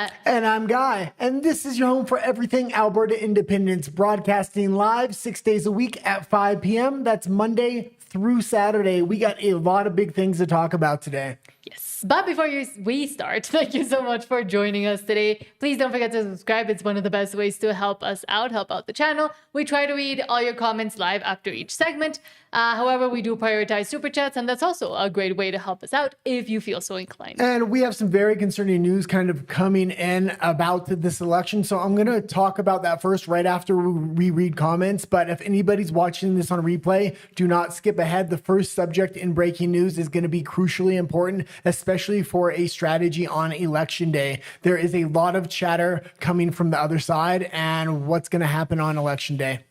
Matt. And I'm Guy. And this is your home for everything Alberta independence, broadcasting live 6 days a week at 5 p.m. That's Monday through Saturday. We got a lot of big things to talk about today. Yes. But before we start, thank you so much for joining us today. Please don't forget to subscribe. It's one of the best ways to help us out, help out the channel. We try to read all your comments live after each segment. However, we do prioritize super chats, and that's also a great way to help us out if you feel so inclined. And we have some very concerning news kind of coming in about this election. So I'm going to talk about that first right after we read comments. But if anybody's watching this on replay, do not skip ahead. The first subject in breaking news is going to be crucially important, especially for a strategy on election day. There is a lot of chatter coming from the other side and what's going to happen on election day.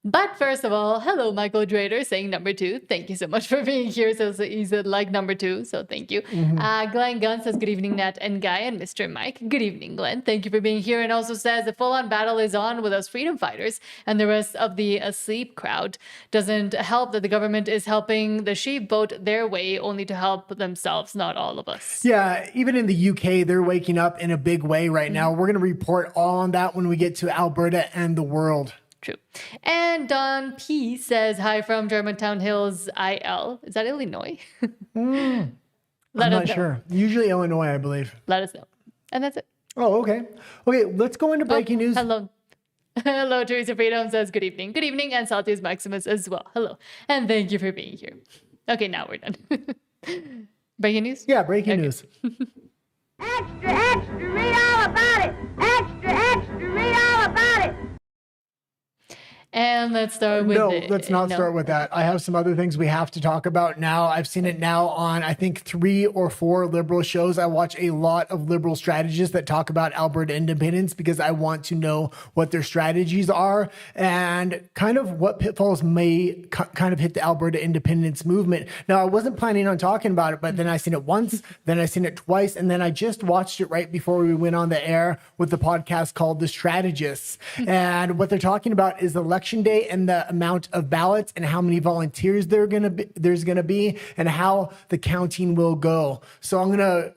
But first of all, hello, Michael Drader, saying number 2. Thank you so much for being here. So he's like number 2, so thank you. Glenn Gunn says, good evening, Nat and Guy and Mr. Mike. Good evening, Glenn. Thank you for being here. And also says the full-on battle is on with us freedom fighters and the rest of the asleep crowd. Doesn't help that the government is helping the sheep vote their way only to help themselves, not all of us. Yeah, even in the UK, they're waking up in a big way right now. We're going to report all on that when we get to Alberta and the world. True. And Don P says, hi from Germantown Hills, IL. Is that Illinois? I'm not sure. Usually Illinois, I believe. Let us know. And that's it. Oh, okay. Okay, let's go into breaking news. Hello. Hello, Teresa Freedom says, good evening. Good evening. And Saltius Maximus as well. Hello. And thank you for being here. Okay, now we're done. Breaking news? Yeah, breaking news. Extra, extra, read all about it. Extra, extra, read all about it. And let's start with let's not start with that. I have some other things we have to talk about now. I've seen it now on, I think, 3 or 4 liberal shows. I watch a lot of liberal strategists that talk about Alberta independence because I want to know what their strategies are and kind of what pitfalls may kind of hit the Alberta independence movement. Now, I wasn't planning on talking about it, but then I seen it once, then I seen it twice, and then I just watched it right before we went on the air with the podcast called The Strategists. And what they're talking about is election day and the amount of ballots and how many volunteers there's going to be and how the counting will go. So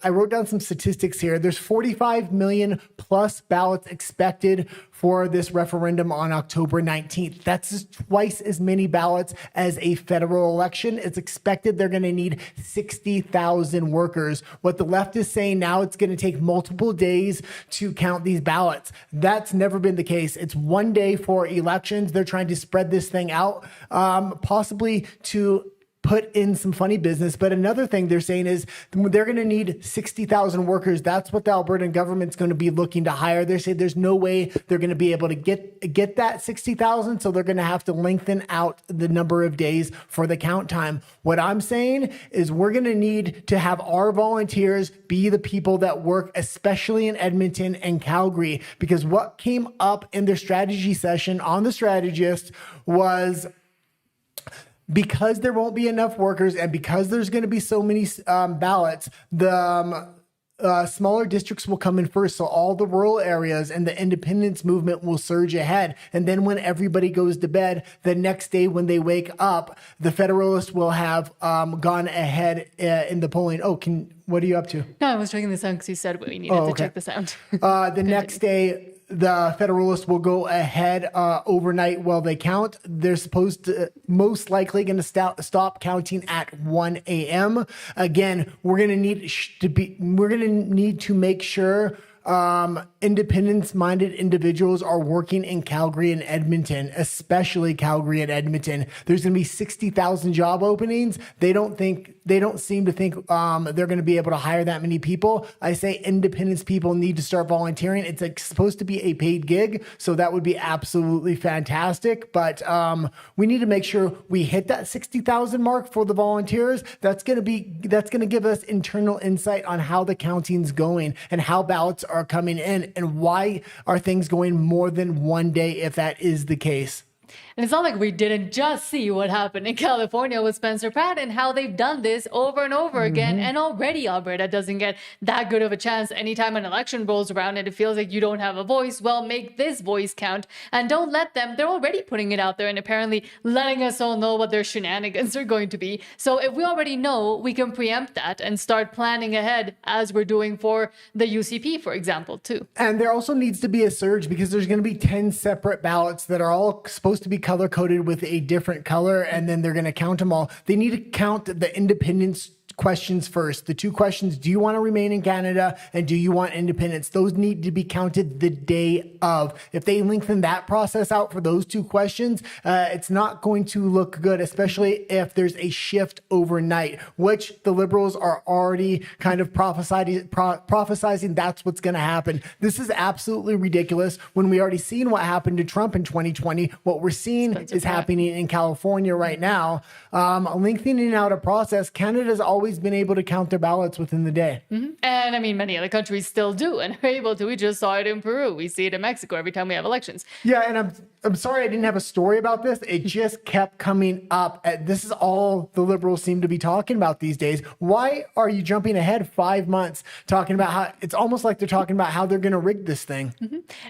I wrote down some statistics here. There's 45 million plus ballots expected for this referendum on October 19th. That's twice as many ballots as a federal election. It's expected they're going to need 60,000 workers. What the left is saying now, it's going to take multiple days to count these ballots. That's never been the case. It's one day for elections. They're trying to spread this thing out, possibly to put in some funny business. But another thing they're saying is they're going to need 60,000 workers. That's what the Albertan government's going to be looking to hire. They say there's no way they're going to be able to get that 60,000. So they're going to have to lengthen out the number of days for the count time. What I'm saying is we're going to need to have our volunteers be the people that work, especially in Edmonton and Calgary, because what came up in their strategy session on The Strategist was because there won't be enough workers and because there's going to be so many ballots, the smaller districts will come in first. So all the rural areas and the independence movement will surge ahead. And then when everybody goes to bed, the next day when they wake up, the Federalists will have gone ahead in the polling. Oh, what are you up to? No, I was checking the sound because you said we needed to check the sound. The next day, the Federalists will go ahead overnight while they count. They're most likely going to stop counting at 1 a.m. Again, we're going to need to make sure independence-minded individuals are working in Calgary and Edmonton, especially Calgary and Edmonton. There's going to be 60,000 job openings. They don't seem to think they're going to be able to hire that many people. I say independence people need to start volunteering. It's supposed to be a paid gig, so that would be absolutely fantastic. But we need to make sure we hit that 60,000 mark for the volunteers. That's going to give us internal insight on how the counting's going and how ballots are coming in and why are things going more than one day if that is the case. And it's not like we didn't just see what happened in California with Spencer Pratt and how they've done this over and over again. And already Alberta doesn't get that good of a chance anytime an election rolls around and it feels like you don't have a voice. Well, make this voice count and don't let them. They're already putting it out there and apparently letting us all know what their shenanigans are going to be. So if we already know, we can preempt that and start planning ahead as we're doing for the UCP, for example, too. And there also needs to be a surge because there's going to be 10 separate ballots that are all supposed to be color coded with a different color, and then they're going to count them all. They need to count the independence questions first. The two questions, do you want to remain in Canada and do you want independence? Those need to be counted the day of. If they lengthen that process out for those two questions, it's not going to look good, especially if there's a shift overnight, which the Liberals are already kind of prophesizing that's what's going to happen. This is absolutely ridiculous when we already seen what happened to Trump in 2020. What we're seeing is happening in California right now. Lengthening out a process, Canada's always been able to count their ballots within the day. And I mean, many other countries still do and are able to. We just saw it in Peru. We see it in Mexico every time we have elections. Yeah, and I'm sorry I didn't have a story about this. It just kept coming up. This is all the Liberals seem to be talking about these days. Why are you jumping ahead 5 months talking about how it's almost like they're talking about how they're going to rig this thing?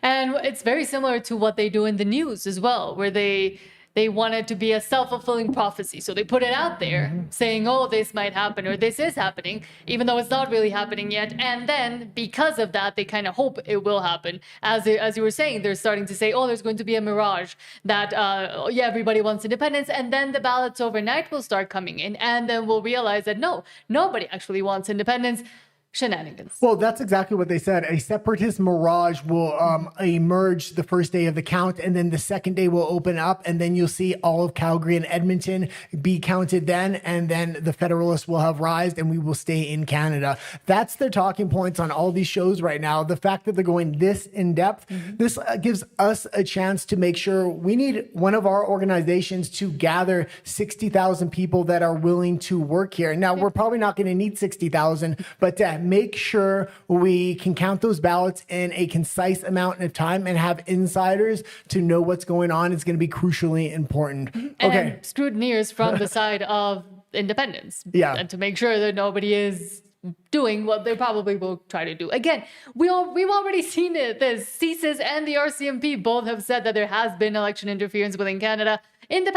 And it's very similar to what they do in the news as well, where they want it to be a self-fulfilling prophecy. So they put it out there saying, oh, this might happen or this is happening, even though it's not really happening yet. And then because of that, they kind of hope it will happen. As you were saying, they're starting to say, oh, there's going to be a mirage that, yeah, everybody wants independence. And then the ballots overnight will start coming in. And then we'll realize that no, nobody actually wants independence. Shenanigans. Well, that's exactly what they said. A separatist mirage will emerge the first day of the count, and then the second day will open up, and then you'll see all of Calgary and Edmonton be counted then, and then the Federalists will have rised, and we will stay in Canada. That's their talking points on all these shows right now. The fact that they're going this in depth, this gives us a chance to make sure we need one of our organizations to gather 60,000 people that are willing to work here. Now, we're probably not going to need 60,000, but make sure we can count those ballots in a concise amount of time and have insiders to know what's going on is going to be crucially important. Okay. And scrutineers from the side of independence. Yeah. And to make sure that nobody is doing what they probably will try to do. Again, we've already seen it. The CSIS and the RCMP both have said that there has been election interference within Canada in the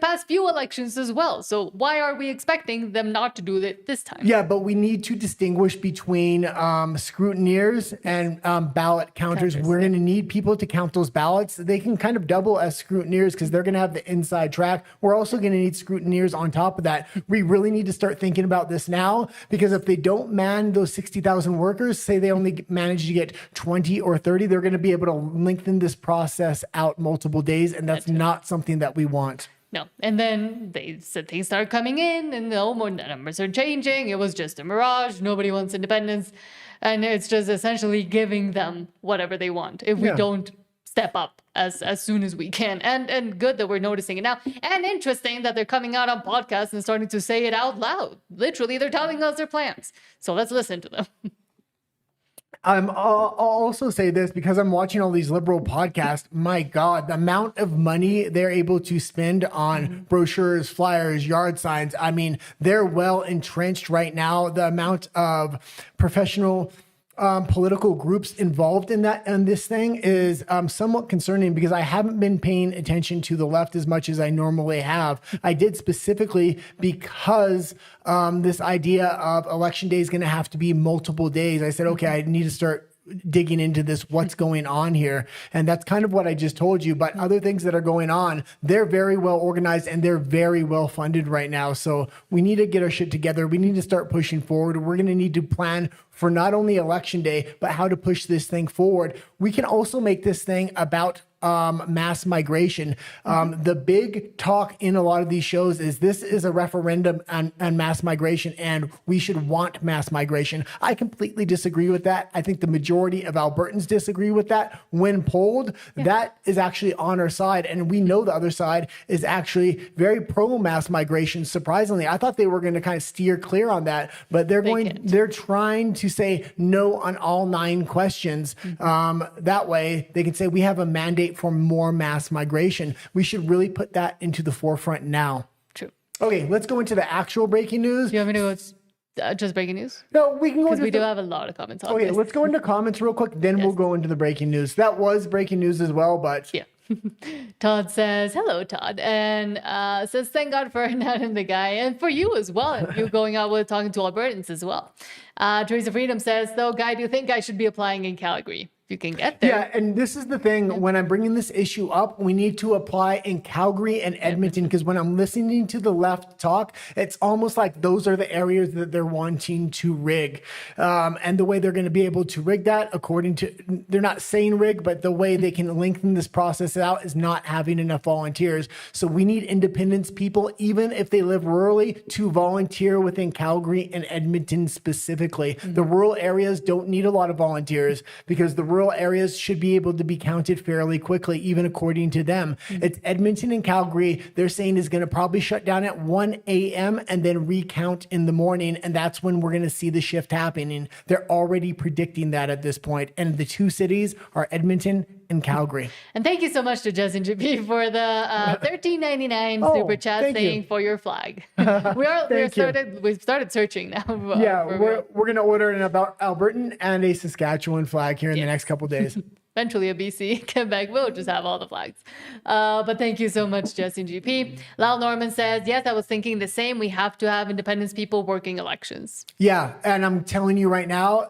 past few elections as well. So why are we expecting them not to do it this time? Yeah, but we need to distinguish between scrutineers and ballot counters. We're going to need people to count those ballots. They can kind of double as scrutineers because they're going to have the inside track. We're also going to need scrutineers on top of that. We really need to start thinking about this now, because if they don't man those 60,000 workers, say they only manage to get 20 or 30, they're going to be able to lengthen this process out multiple days, and that's not something that we want. No. And then they said things start coming in and the numbers are changing. It was just a mirage. Nobody wants independence. And it's just essentially giving them whatever they want if we don't step up as soon as we can. And good that we're noticing it now. And interesting that they're coming out on podcasts and starting to say it out loud. Literally, they're telling us their plans. So let's listen to them. I'll also say this because I'm watching all these liberal podcasts. My God, the amount of money they're able to spend on brochures, flyers, yard signs. I mean, they're well entrenched right now. The amount of professional political groups involved in this thing is somewhat concerning, because I haven't been paying attention to the left as much as I normally have. I did specifically because this idea of election day is going to have to be multiple days. I said, okay, I need to start digging into this, what's going on here. And that's kind of what I just told you. But other things that are going on, they're very well organized and they're very well funded right now. So we need to get our shit together. We need to start pushing forward. We're going to need to plan for not only election day, but how to push this thing forward. We can also make this thing about mass migration. The big talk in a lot of these shows is this is a referendum on mass migration, and we should want mass migration. I completely disagree with that. I think the majority of Albertans disagree with that. When polled, that is actually on our side, and we know the other side is actually very pro mass migration. Surprisingly, I thought they were going to kind of steer clear on that, but they're trying to say no on all 9 questions. That way they can say we have a mandate advocate for more mass migration. We should really put that into the forefront now. True. Okay, let's go into the actual breaking news. Do you want me to go just breaking news? No, we can go Because into we do have a lot of comments on Okay, this. let's go into comments real quick, then we'll go into the breaking news. That was breaking news as well, but Yeah. Todd says, hello, Todd. And says, thank God for Nat and the guy. And for you as well. And you going out with talking to Albertans as well. Teresa Freedom says, though, Guy, do you think I should be applying in Calgary? If you can get there. yeah, and this is the thing. When I'm bringing this issue up, we need to apply in Calgary and Edmonton, because when I'm listening to the left talk, it's almost like those are the areas that they're wanting to rig. And the way they're going to be able to rig that, according to, they're not saying rig, but the way they can lengthen this process out is not having enough volunteers. So we need independence people, even if they live rurally, to volunteer within Calgary and Edmonton specifically. The rural areas don't need a lot of volunteers, because the rural areas should be able to be counted fairly quickly, even according to them. It's Edmonton and Calgary, they're saying, is going to probably shut down at 1 a.m. and then recount in the morning. And that's when we're going to see the shift happening. They're already predicting that at this point. And the two cities are Edmonton and Calgary. And thank you so much to Justin GP for the $13.99 super chat thank saying you. for your flag. Thank We've started searching now. Yeah, for we're going to order an Albertan and a Saskatchewan flag here in the next couple days. eventually a BC, Quebec, we'll just have all the flags. But thank you so much, Justin GP. Lal Norman says, yes, I was thinking the same. We have to have Independence people working elections. Yeah, and I'm telling you right now,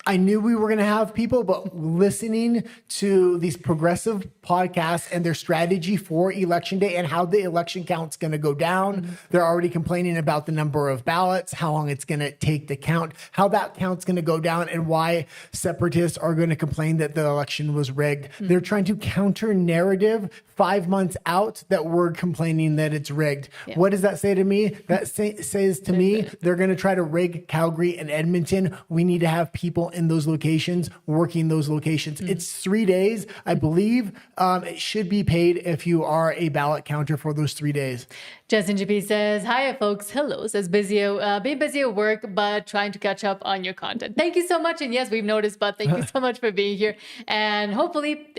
I knew we were going to have people, but listening to these progressive podcasts and their strategy for election day and how the election count's going to go down, they're already complaining about the number of ballots, how long it's going to take to count, how that count's going to go down, and why separatists are going to complain that the election was rigged. They're trying to counter narrative 5 months out that we're complaining that it's rigged. Yeah. What does that say to me? That says to me, they're going to try to rig Calgary and Edmonton. We need to have people in those locations working those locations. It's 3 days, I believe. It should be paid if you are a ballot counter for those 3 days. Justin GP says, hi, folks. Hello. Says, busy at work, but trying to catch up on your content. Thank you so much. And yes, we've noticed, but thank you so much for being here. And hopefully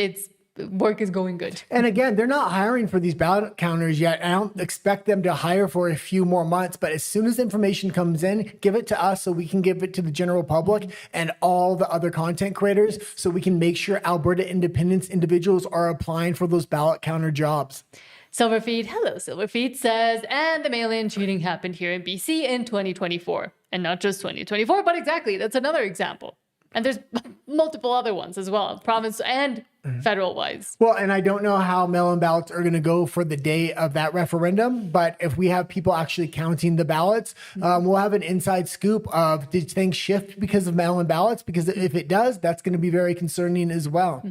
work is going good. And again, they're not hiring for these ballot counters yet. I don't expect them to hire for a few more months, but as soon as information comes in, give it to us so we can give it to the general public and all the other content creators so we can make sure Alberta independence individuals are applying for those ballot counter jobs. Silverfeet, hello, Silverfeet says, and the mail-in cheating happened here in BC in 2024. And not just 2024, but exactly, that's another example. And there's multiple other ones as well, province and federal-wise. Well, and I don't know how mail-in ballots are going to go for the day of that referendum, but if we have people actually counting the ballots, we'll have an inside scoop of, did things shift because of mail-in ballots? Because if it does, that's going to be very concerning as well.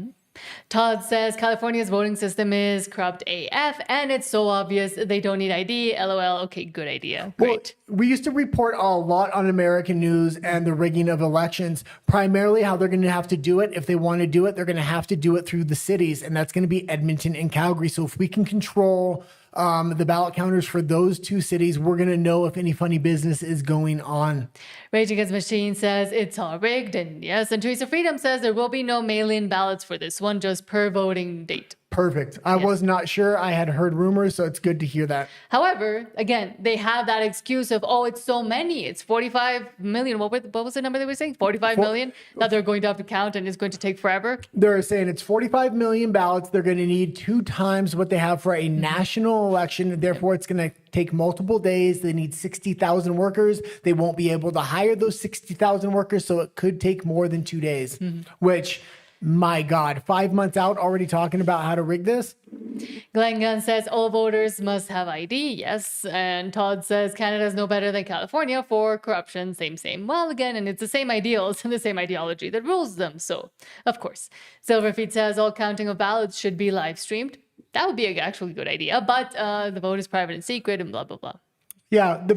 Todd says California's voting system is corrupt AF and it's so obvious they don't need ID. LOL. Okay, good idea. Great. Well, we used to report a lot on American news and the rigging of elections, primarily how they're going to have to do it. If they want to do it, they're going to have to do it through the cities, and that's going to be Edmonton and Calgary. So if we can control the ballot counters for those two cities, we're going to know if any funny business is going on. Rage Against Machine says it's all rigged, and yes. And Teresa Freedom says there will be no mail-in ballots for this one, just per voting date. Perfect. I was not sure. I had heard rumors, so it's good to hear that. However, again, they have that excuse of, oh, it's so many. It's 45 million. What was the number they were saying? 45 million that they're going to have to count and it's going to take forever. They're saying it's 45 million ballots. They're going to need 2 times what they have for a national election. Therefore, it's going to take multiple days. They need 60,000 workers. They won't be able to hire those 60,000 workers, so it could take more than 2 days, which... my God, 5 months out already talking about how to rig this? Glenn Gunn says all voters must have ID. Yes. And Todd says Canada's no better than California for corruption. Same. Well, again, and it's the same ideals and the same ideology that rules them. So, of course. Silverfeet says all counting of ballots should be live streamed. That would be an actually good idea. But the vote is private and secret and blah, blah, blah. Yeah, the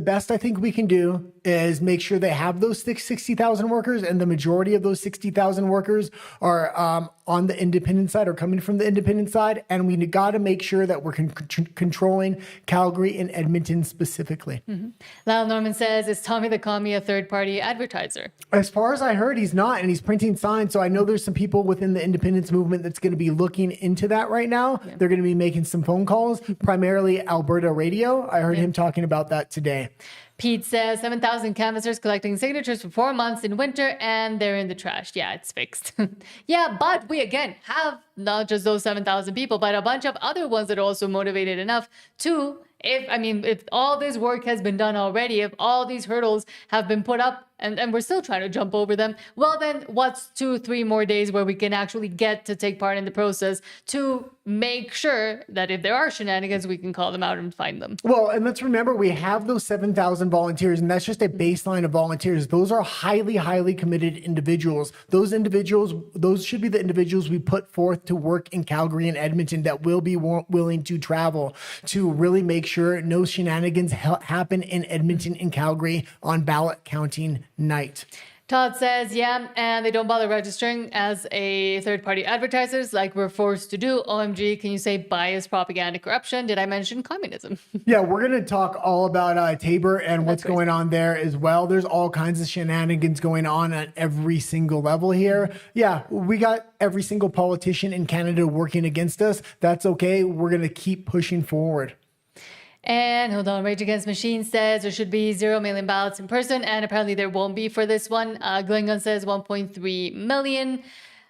best I think we can do is make sure they have those 60,000 workers, and the majority of those 60,000 workers are on the independent side or coming from the independent side. And we got to make sure that we're controlling Calgary and Edmonton specifically. Mm-hmm. Lyle Norman says, is Tommy the Commie a third-party advertiser? As far as I heard, he's not, and he's printing signs. So I know there's some people within the independence movement that's going to be looking into that right now. Yeah. They're going to be making some phone calls, primarily Alberta Radio. I heard him talking about that today. Pete says 7,000 canvassers collecting signatures for 4 months in winter, and they're in the trash. Yeah, it's fixed. Yeah, but we again have not just those 7,000 people, but a bunch of other ones that are also motivated enough to, if all this work has been done already, if all these hurdles have been put up and we're still trying to jump over them, well then what's 2-3 more days where we can actually get to take part in the process to make sure that if there are shenanigans, we can call them out and find them. Well, and let's remember, we have those 7,000 volunteers, and that's just a baseline of volunteers. Those are highly, highly committed individuals. Those should be the individuals we put forth to work in Calgary and Edmonton that will be willing to travel to really make sure no shenanigans happen in Edmonton and Calgary on ballot counting night. Todd says, yeah, and they don't bother registering as a third-party advertisers like we're forced to do. OMG, can you say bias, propaganda, corruption? Did I mention communism? Yeah, we're going to talk all about Tabor and what's going on there as well. There's all kinds of shenanigans going on at every single level here. Yeah, we got every single politician in Canada working against us. That's okay. We're going to keep pushing forward. And hold on, Rage Against Machine says there should be 0 million ballots in person, and apparently there won't be for this one. Glenn Gunn says 1.3 million.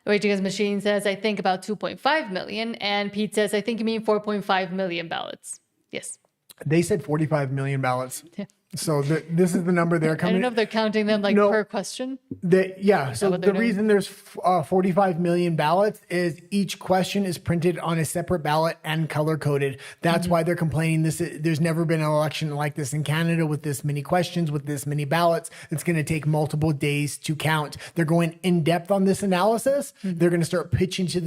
Rage Against Machine says, I think about 2.5 million. And Pete says, I think you mean 4.5 million ballots. Yes. They said 45 million ballots. Yeah. So this is the number they're coming. I don't know if they're counting them per question. So the reason there's 45 million ballots is each question is printed on a separate ballot and color coded. That's why they're complaining. There's never been an election like this in Canada with this many questions, with this many ballots. It's going to take multiple days to count. They're going in depth on this analysis. They're going to start pitching to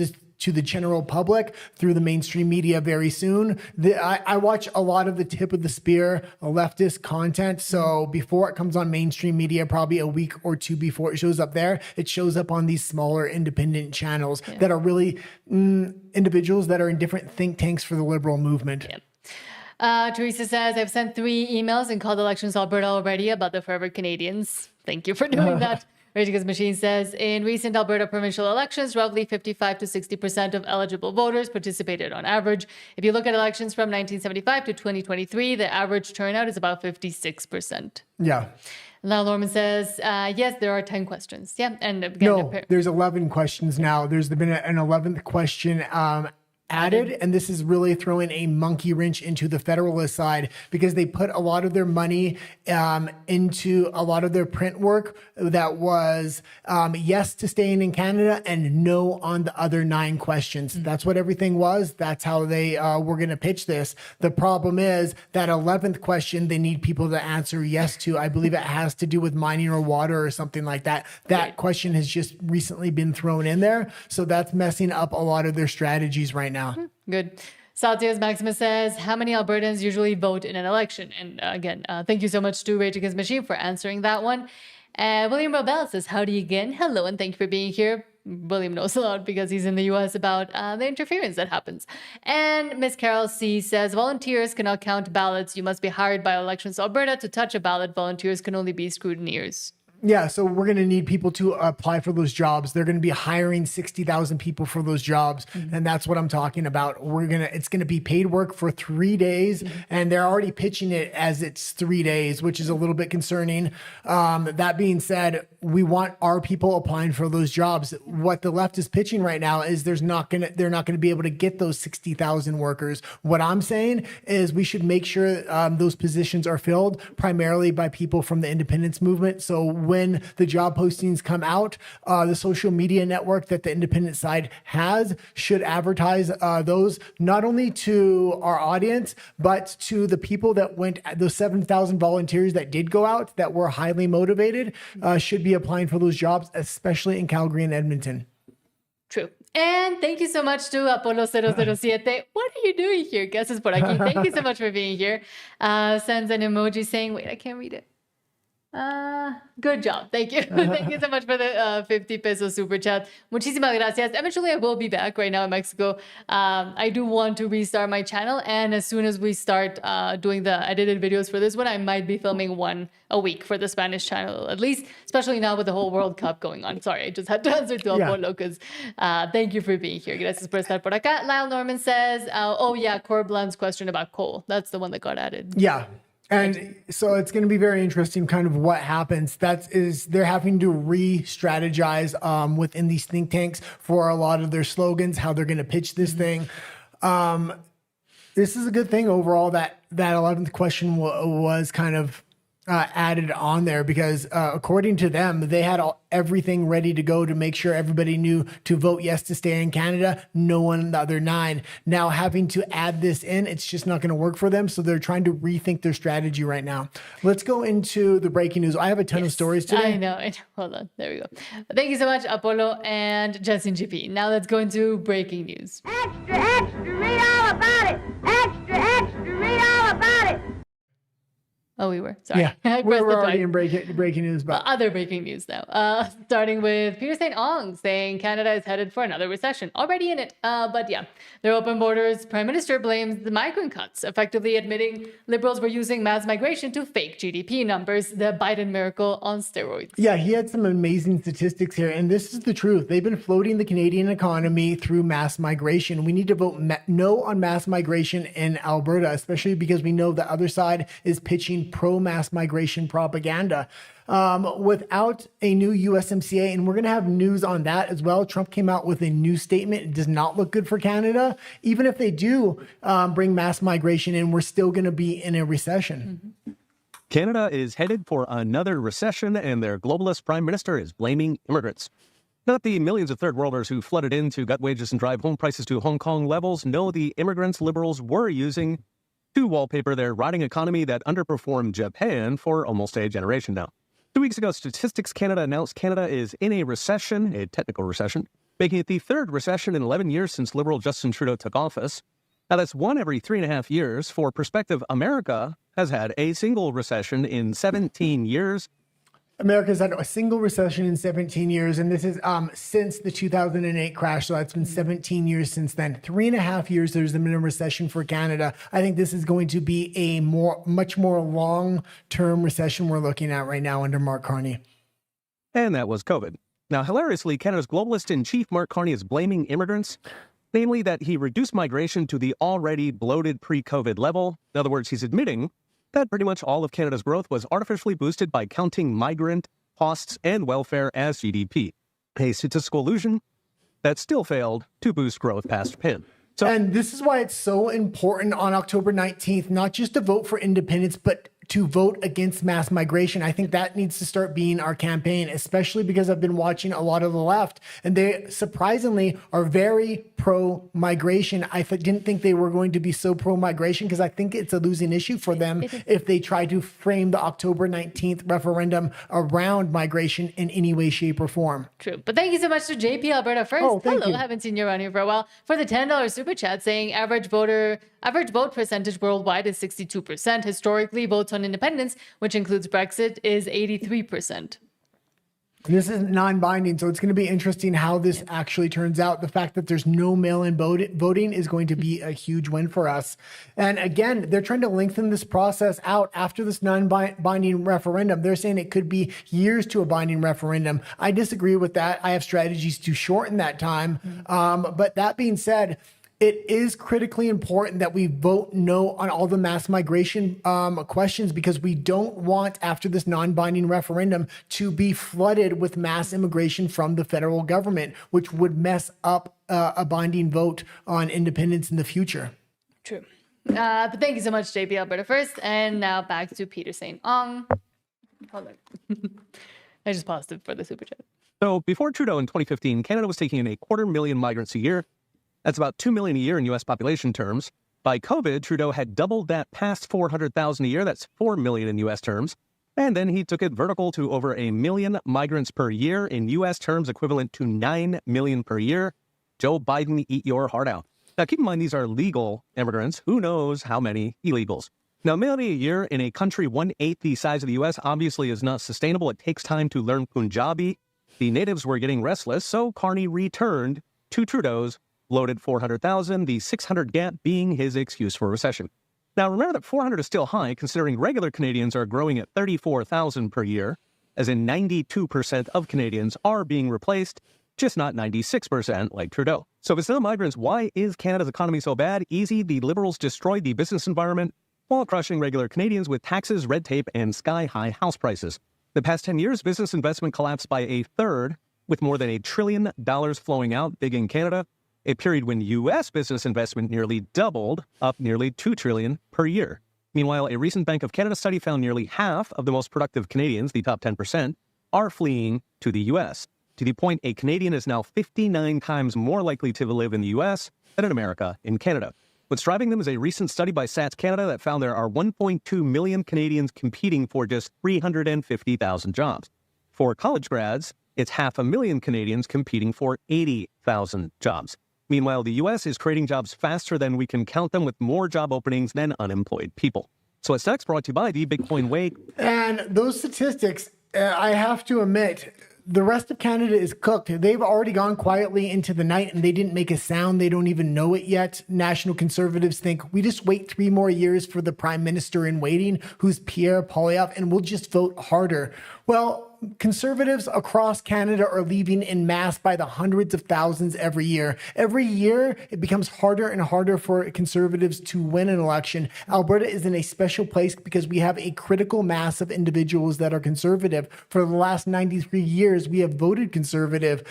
the general public through the mainstream media very soon. I watch a lot of the tip of the spear leftist content. So before it comes on mainstream media, probably a week or two before it shows up there, it shows up on these smaller independent channels that are really individuals that are in different think tanks for the liberal movement. Yeah. Teresa says, I've sent 3 emails and called Elections Alberta already about the Forever Canadians. Thank you for doing that. Rage Against Machine says, in recent Alberta provincial elections, roughly 55 to 60% of eligible voters participated on average. If you look at elections from 1975 to 2023, the average turnout is about 56%. Yeah. Now Norman says, yes, there are 10 questions. Yeah. And again, there's 11 questions now. There's been an 11th question added, and this is really throwing a monkey wrench into the Federalist side because they put a lot of their money into a lot of their print work that was yes to staying in Canada and no on the other 9 questions. That's what everything was. That's how they were going to pitch this. The problem is that 11th question they need people to answer yes to. I believe it has to do with mining or water or something like that. That question has just recently been thrown in there, so that's messing up a lot of their strategies right now. Good. Saltius Maximus says, how many Albertans usually vote in an election? And again, thank you so much to Rage Against Machine for answering that one. William Robel says, howdy again. Hello, and thank you for being here. William knows a lot because he's in the US about the interference that happens. And Miss Carol C says, volunteers cannot count ballots. You must be hired by Elections Alberta to touch a ballot. Volunteers can only be scrutineers. Yeah, so we're going to need people to apply for those jobs. They're going to be hiring 60,000 people for those jobs, and that's what I'm talking about. It's going to be paid work for 3 days, and they're already pitching it as it's 3 days, which is a little bit concerning. That being said, we want our people applying for those jobs. What the left is pitching right now is they're not going to be able to get those 60,000 workers. What I'm saying is we should make sure those positions are filled primarily by people from the independence movement. So when the job postings come out, the social media network that the independent side has should advertise those not only to our audience, but to the people that went, those 7,000 volunteers that did go out that were highly motivated, should be applying for those jobs, especially in Calgary and Edmonton. True. And thank you so much to Apollo007. What are you doing here? Guesses por aquí. Thank you so much for being here. Sends an emoji saying, wait, I can't read it. Good job. Thank you. Thank you so much for the 50 peso super chat. Muchísimas gracias. Eventually, I will be back right now in Mexico. I do want to restart my channel. And as soon as we start doing the edited videos for this one, I might be filming one a week for the Spanish channel, at least, especially now with the whole World Cup going on. Sorry, I just had to answer to Apollo because thank you for being here. Gracias por estar por acá. Lyle Norman says, oh yeah, Corbland's question about coal. That's the one that got added. Yeah. And so it's going to be very interesting kind of what happens. They're having to re-strategize within these think tanks for a lot of their slogans, how they're going to pitch this thing. This is a good thing overall that 11th question was kind of added on there because according to them, they had everything ready to go to make sure everybody knew to vote yes to stay in Canada. No one in the other 9. Now having to add this in, it's just not going to work for them. So they're trying to rethink their strategy right now. Let's go into the breaking news. I have a ton of stories today. I know. Hold on. There we go. Thank you so much, Apollo and Justin GP. Now let's go into breaking news. Extra, extra, read all about it. Extra, extra, read all about it. Oh, we were. Sorry. Yeah, we're already in breaking news. But other breaking news now. Starting with Peter St. Ong saying Canada is headed for another recession. Already in it. But yeah, their open borders. Prime Minister blames the migrant cuts, effectively admitting Liberals were using mass migration to fake GDP numbers. The Biden miracle on steroids. Yeah, he had some amazing statistics here. And this is the truth. They've been floating the Canadian economy through mass migration. We need to vote no on mass migration in Alberta, especially because we know the other side is pitching pro-mass migration propaganda. Without a new USMCA, and we're going to have news on that as well. Trump came out with a new statement. It does not look good for Canada. Even if they do bring mass migration in, we're still going to be in a recession. Canada is headed for another recession, and their globalist prime minister is blaming immigrants. Not the millions of third worlders who flooded in to gut wages and drive home prices to Hong Kong levels. No, the immigrants Liberals were using to wallpaper their rotting economy that underperformed Japan for almost a generation now. 2 weeks ago, Statistics Canada announced Canada is in a recession, a technical recession, making it the 3rd recession in 11 years since Liberal Justin Trudeau took office. Now, that's one every 3.5 years. For perspective, America has had a single recession in 17 years. America's had a single recession in 17 years, and this is since the 2008 crash, so that's been 17 years since then. 3.5 years there's been a recession for Canada. I think this is going to be a much more long-term recession we're looking at right now under Mark Carney. And that was COVID. Now, hilariously, Canada's globalist-in-chief Mark Carney is blaming immigrants, namely that he reduced migration to the already bloated pre-COVID level. In other words, he's admitting that pretty much all of Canada's growth was artificially boosted by counting migrant costs and welfare as GDP, a statistical illusion that still failed to boost growth past Japan. And this is why it's so important on October 19th, not just to vote for independence, but to vote against mass migration. I think that needs to start being our campaign, especially because I've been watching a lot of the left, and they surprisingly are very pro-migration. I didn't think they were going to be so pro-migration because I think it's a losing issue for them if they try to frame the October 19th referendum around migration in any way, shape, or form. True. But thank you so much to JP Alberta first. Oh, thank you. I haven't seen you around here for a while. For the $10 super chat saying average vote percentage worldwide is 62%. Historically, votes on independence, which includes Brexit, is 83%. This is non-binding, so it's going to be interesting how this actually turns out. The fact that there's no mail-in voting is going to be a huge win for us. And again, they're trying to lengthen this process out after this non-binding referendum. They're saying it could be years to a binding referendum. I disagree with that. I have strategies to shorten that time. But that being said, it is critically important that we vote no on all the mass migration questions, because we don't want, after this non-binding referendum, to be flooded with mass immigration from the federal government, which would mess up a binding vote on independence in the future. True. But thank you so much, JP Alberta first. And now back to Peter St. Ong. Hold on. I just paused it for the super chat. So before Trudeau in 2015, Canada was taking in 250,000 migrants a year. That's about 2 million a year in U.S. population terms. By COVID, Trudeau had doubled that past 400,000 a year. That's 4 million in U.S. terms. And then he took it vertical to over 1 million migrants per year in U.S. terms, equivalent to 9 million per year. Joe Biden, eat your heart out. Now, keep in mind, these are legal immigrants. Who knows how many illegals? Now, maybe a year in a country 1/8 the size of the U.S. obviously is not sustainable. It takes time to learn Punjabi. The natives were getting restless, so Carney returned to Trudeau's loaded 400,000, the 600 gap being his excuse for recession. Now, remember that 400 is still high, considering regular Canadians are growing at 34,000 per year, as in 92% of Canadians are being replaced, just not 96% like Trudeau. So if it's not migrants, why is Canada's economy so bad? Easy, the Liberals destroyed the business environment while crushing regular Canadians with taxes, red tape, and sky-high house prices. The past 10 years, business investment collapsed by a third, with more than $1 trillion flowing out, big in Canada, a period when U.S. business investment nearly doubled, up nearly $2 trillion per year. Meanwhile, a recent Bank of Canada study found nearly half of the most productive Canadians, the top 10%, are fleeing to the U.S., to the point a Canadian is now 59 times more likely to live in the U.S. than in America in Canada. What's driving them is a recent study by Stats Canada that found there are 1.2 million Canadians competing for just 350,000 jobs. For college grads, it's 500,000 Canadians competing for 80,000 jobs. Meanwhile, the U.S. is creating jobs faster than we can count them, with more job openings than unemployed people. So it's next brought to you by the Bitcoin Way. And those statistics, I have to admit, the rest of Canada is cooked. They've already gone quietly into the night and they didn't make a sound. They don't even know it yet. National Conservatives think we just wait 3 more years for the Prime Minister in waiting, who's Pierre Poilievre, and we'll just vote harder. Well, Conservatives across Canada are leaving en masse by the hundreds of thousands every year. Every year, it becomes harder and harder for Conservatives to win an election. Alberta is in a special place because we have a critical mass of individuals that are Conservative. For the last 93 years, we have voted Conservative.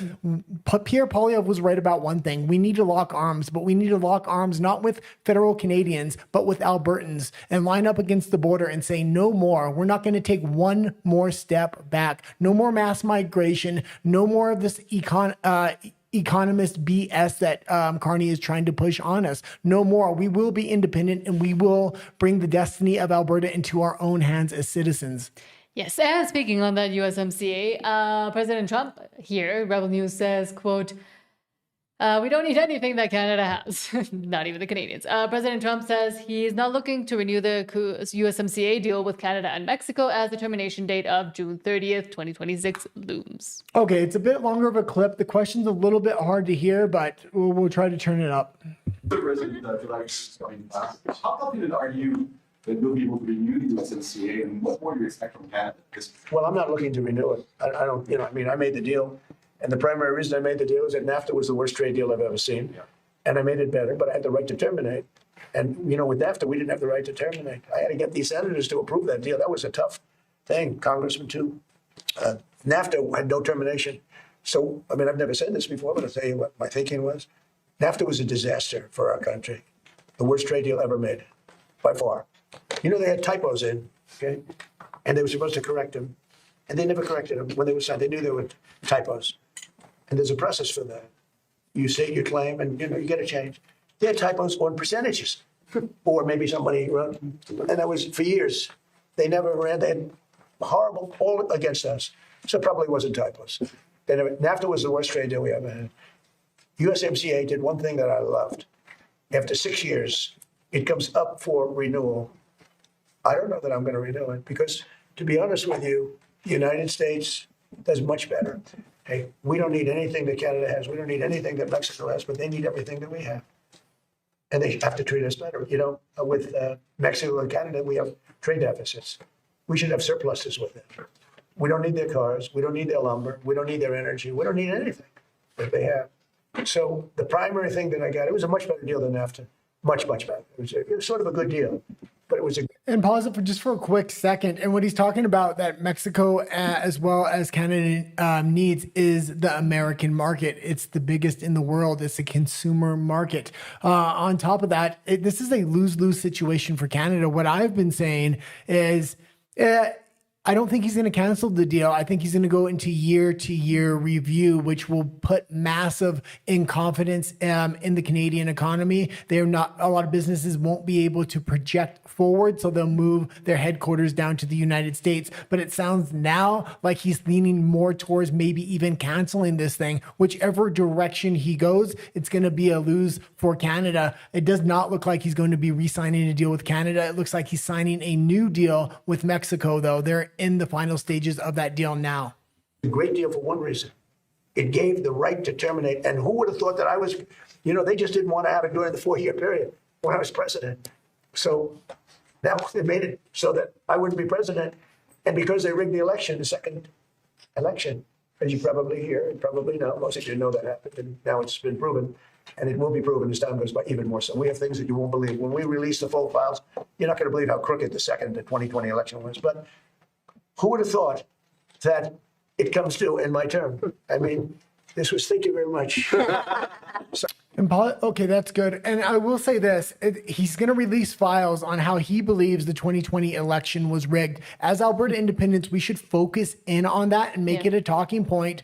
Pierre Poilievre was right about one thing. We need to lock arms, but we need to lock arms not with federal Canadians, but with Albertans, and line up against the border and say no more. We're not going to take one more step back. No more mass migration. No more of this economist BS that Carney is trying to push on us. No more. We will be independent and we will bring the destiny of Alberta into our own hands as citizens. Yes, and speaking on that USMCA, President Trump here, Rebel News says, quote, we don't need anything that Canada has, not even the Canadians. President Trump says he's not looking to renew the USMCA deal with Canada and Mexico as the termination date of June 30th, 2026 looms. Okay, it's a bit longer of a clip. The question's a little bit hard to hear, but we'll try to turn it up. The President, how confident are you that you'll be able to renew the USMCA, and what more do you expect from Canada? Well, I'm not looking to renew it. I don't, I made the deal. And the primary reason I made the deal is that NAFTA was the worst trade deal I've ever seen. Yeah. And I made it better, but I had the right to terminate. And, with NAFTA, we didn't have the right to terminate. I had to get these senators to approve that deal. That was a tough thing, Congressman, too. NAFTA had no termination. So, I've never said this before, but I'll tell you what my thinking was. NAFTA was a disaster for our country. The worst trade deal ever made, by far. They had typos in, okay? And they were supposed to correct them. And they never corrected them when they were signed. They knew there were typos. And there's a process for that. You state your claim and, you get a change. They had typos on percentages. Or maybe somebody wrote, and that was for years. They never ran, they had horrible, all against us. So it probably wasn't typos. NAFTA was the worst trade deal we ever had. USMCA did one thing that I loved. After 6 years, it comes up for renewal. I don't know that I'm going to renew it because, to be honest with you, the United States does much better. Hey, we don't need anything that Canada has. We don't need anything that Mexico has, but they need everything that we have. And they have to treat us better. With Mexico and Canada, we have trade deficits. We should have surpluses with them. We don't need their cars. We don't need their lumber. We don't need their energy. We don't need anything that they have. So the primary thing that I got, it was a much better deal than NAFTA. Much, much better. It was sort of a good deal, but it was a... And pause it for a quick second. And what he's talking about that Mexico as well as Canada needs is the American market. It's the biggest in the world. It's a consumer market. On top of that, this is a lose-lose situation for Canada. What I've been saying is I don't think he's going to cancel the deal. I think he's going to go into year-to-year review, which will put massive inconfidence in the Canadian economy. A lot of businesses won't be able to project forward, so they'll move their headquarters down to the United States. But it sounds now like he's leaning more towards maybe even canceling this thing. Whichever direction he goes, it's going to be a lose for Canada. It does not look like he's going to be re-signing a deal with Canada. It looks like he's signing a new deal with Mexico, though. They're in the final stages of that deal now. A great deal for one reason. It gave the right to terminate. And who would have thought that I was, they just didn't want to have it during the 4-year period when I was president. So now they made it so that I wouldn't be president. And because they rigged the election, the second election, as you probably hear and probably know, most of you know that happened, and now it's been proven. And it will be proven as time goes by even more so. We have things that you won't believe. When we release the full files, you're not going to believe how crooked the 2020 election was. But who would have thought that it comes due in my term? I mean, thank you very much. Okay, that's good. And I will say this, he's going to release files on how he believes the 2020 election was rigged. As Alberta independents, we should focus in on that and make it a talking point,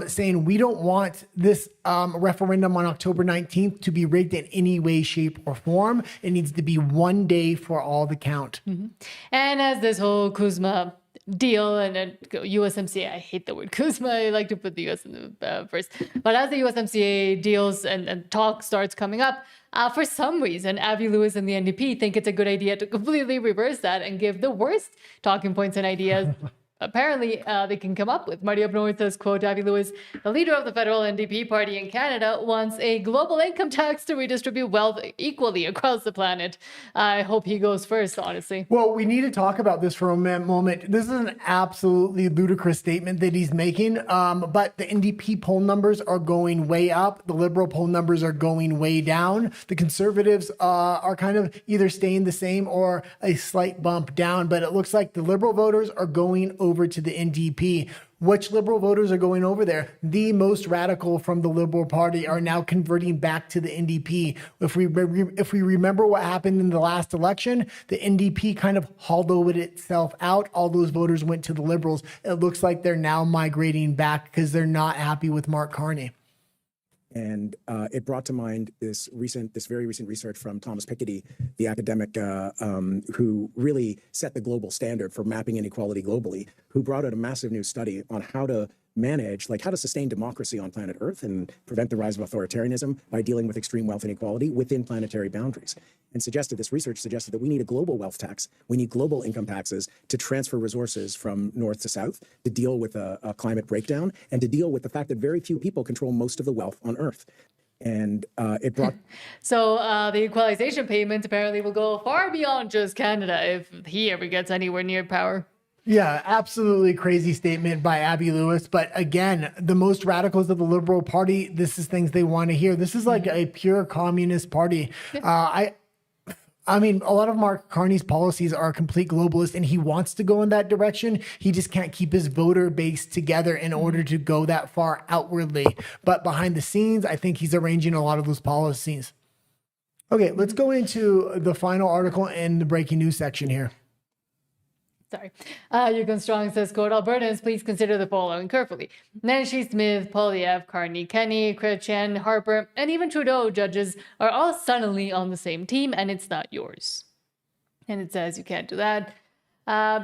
saying we don't want this referendum on October 19th to be rigged in any way, shape, or form. It needs to be one day for all the count. Mm-hmm. And as this whole Kuzma deal and USMCA, I hate the word Kuzma, I like to put the US in the first, but as the USMCA deals and talk starts coming up, for some reason, Avi Lewis and the NDP think it's a good idea to completely reverse that and give the worst talking points and ideas apparently they can come up with. Marty Up North says, quote, Avi Lewis, the leader of the federal NDP party in Canada, wants a global income tax to redistribute wealth equally across the planet. I hope he goes first, honestly. Well, we need to talk about this for a moment. This is an absolutely ludicrous statement that he's making, but the NDP poll numbers are going way up. The Liberal poll numbers are going way down. The Conservatives are kind of either staying the same or a slight bump down, but it looks like the Liberal voters are going over to the NDP. Which Liberal voters are going over there? The most radical from the Liberal Party are now converting back to the NDP. If we remember what happened in the last election, the NDP kind of hollowed itself out. All those voters went to the Liberals. It looks like they're now migrating back because they're not happy with Mark Carney. And it brought to mind this very recent research from Thomas Piketty, the academic who really set the global standard for mapping inequality globally, who brought out a massive new study on how to manage, how to sustain democracy on planet Earth and prevent the rise of authoritarianism by dealing with extreme wealth inequality within planetary boundaries. And this research suggested that we need a global wealth tax. We need global income taxes to transfer resources from north to south, to deal with a climate breakdown, and to deal with the fact that very few people control most of the wealth on Earth. And it brought... So the equalization payments apparently will go far beyond just Canada if he ever gets anywhere near power. Yeah, absolutely crazy statement by Avi Lewis. But again, the most radicals of the Liberal Party, this is things they want to hear. This is like a pure communist party. I mean, a lot of Mark Carney's policies are complete globalist, and he wants to go in that direction. He just can't keep his voter base together in order to go that far outwardly. But behind the scenes, I think he's arranging a lot of those policies. Okay, let's go into the final article in the breaking news section here. Sorry. Yukon Strong says, quote, Albertans, please consider the following carefully. Nancy Smith, Poilievre, Carney, Kenney, Chrétien, Harper, and even Trudeau judges are all suddenly on the same team, and it's not yours. And it says you can't do that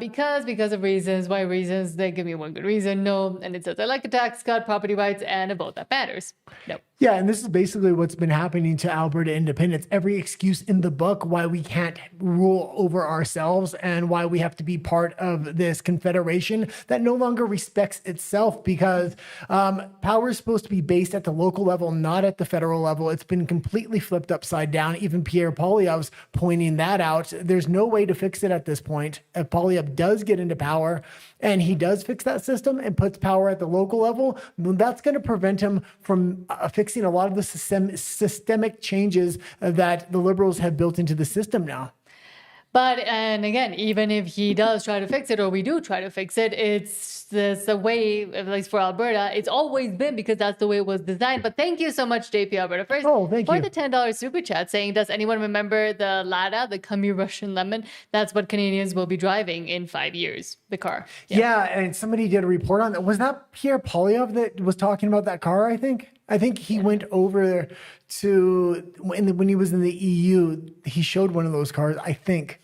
because of reasons. Why reasons? They give me one good reason. No. And it says, I like a tax cut, property rights, and a vote that matters. No. Yeah, and this is basically what's been happening to Alberta independence. Every excuse in the book why we can't rule over ourselves and why we have to be part of this confederation that no longer respects itself, because power is supposed to be based at the local level, not at the federal level. It's been completely flipped upside down. Even Pierre Poilievre's pointing that out. There's no way to fix it at this point. If Poilievre does get into power and he does fix that system and puts power at the local level, that's going to prevent him from fixing a lot of the systemic changes that the Liberals have built into the system now. But, and again, even if he does try to fix it, or we do try to fix it, it's the way, at least for Alberta, it's always been, because that's the way it was designed. But thank you so much, JP Alberta First, thank for you. the $10 super chat saying, does anyone remember the Lada, the Cummy Russian Lemon? That's what Canadians will be driving in 5 years, the car. Yeah, and somebody did a report on that. Was that Pierre Poilievre that was talking about that car, I think? I think he went over to, when he was in the EU, he showed one of those cars, I think.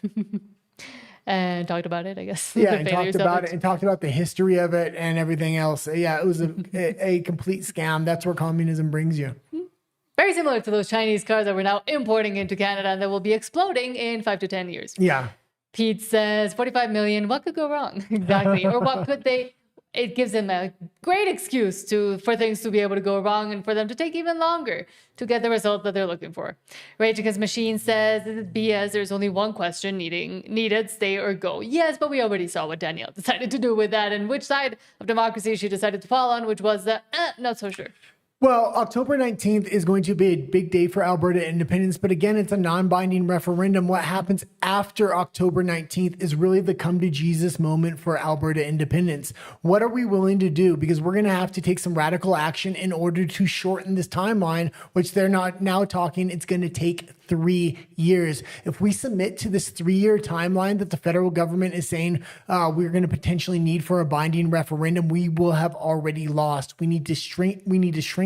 And talked about it, I guess. Yeah, The and failures talked of about it and talked about the history of it and everything else. Yeah, it was a complete scam. That's where communism brings you. Very similar to those Chinese cars that we're now importing into Canada and that will be exploding in 5 to 10 years. Yeah. Pete says 45 million. What could go wrong? Exactly. Or what could they? It gives them a great excuse for things to be able to go wrong and for them to take even longer to get the result that they're looking for. Rage Against Machine says, this is BS. There's only one question needed, stay or go. Yes, but we already saw what Danielle decided to do with that and which side of democracy she decided to fall on, which was not so sure. Well, October 19th is going to be a big day for Alberta independence, but again, it's a non-binding referendum. What happens after October 19th is really the come to Jesus moment for Alberta independence. What are we willing to do? Because we're going to have to take some radical action in order to shorten this timeline, which they're not now talking it's going to take 3 years. If we submit to this 3-year timeline that the federal government is saying we're going to potentially need for a binding referendum, we will have already lost. We need to shrink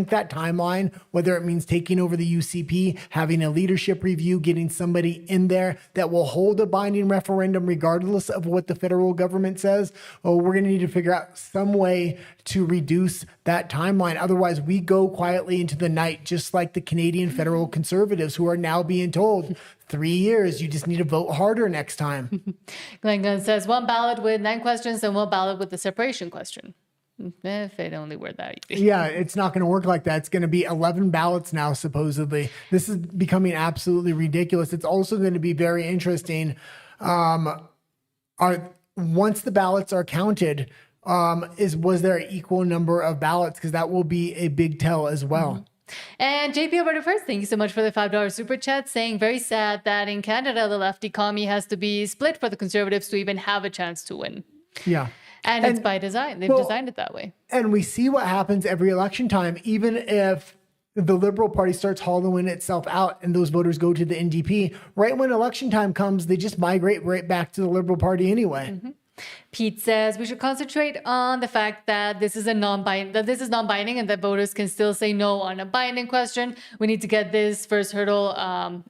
that timeline, whether it means taking over the UCP, having a leadership review, getting somebody in there that will hold a binding referendum regardless of what the federal government says. Or we're going to need to figure out some way to reduce that timeline. Otherwise, we go quietly into the night, just like the Canadian federal conservatives who are now being told 3 years, you just need to vote harder next time. Glenn Gunn says 1 ballot with 9 questions and 1 ballot with the separation question. If it only were that easy. Yeah, it's not going to work like that. It's going to be 11 ballots now, supposedly. This is becoming absolutely ridiculous. It's also going to be very interesting. Once the ballots are counted, was there an equal number of ballots? Because that will be a big tell as well. Mm-hmm. And JP Alberta First, thank you so much for the $5 super chat, saying very sad that in Canada, the lefty commie has to be split for the Conservatives to even have a chance to win. Yeah. And it's by design. They've designed it that way. And we see what happens every election time, even if the Liberal Party starts hollowing itself out and those voters go to the NDP, right when election time comes, they just migrate right back to the Liberal Party anyway. Mm-hmm. Pete says we should concentrate on the fact that this is non-binding and that voters can still say no on a binding question. We need to get this first hurdle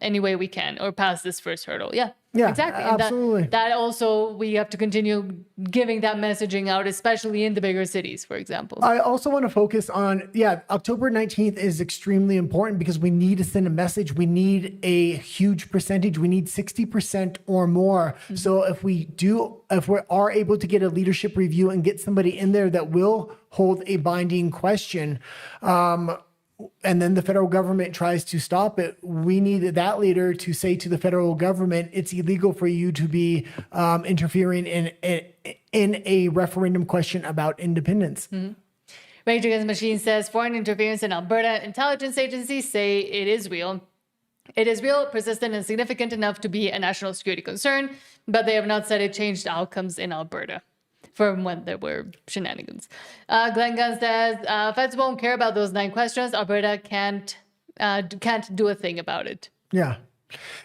any way we can, or pass this first hurdle. Yeah, exactly. Absolutely. And that also, we have to continue giving that messaging out, especially in the bigger cities, for example. I also want to focus on, October 19th is extremely important because we need to send a message. We need a huge percentage. We need 60% or more. Mm-hmm. So if we are able to get a leadership review and get somebody in there that will hold a binding question, and then the federal government tries to stop it, we need that leader to say to the federal government, it's illegal for you to be interfering in a referendum question about independence. Mm-hmm. Rage Against the Machine says foreign interference in Alberta intelligence agencies say it is real. It is real, persistent, and significant enough to be a national security concern, but they have not said it changed outcomes in Alberta from when there were shenanigans. Glenn Gunn says, feds won't care about those 9 questions. Alberta can't do a thing about it. Yeah.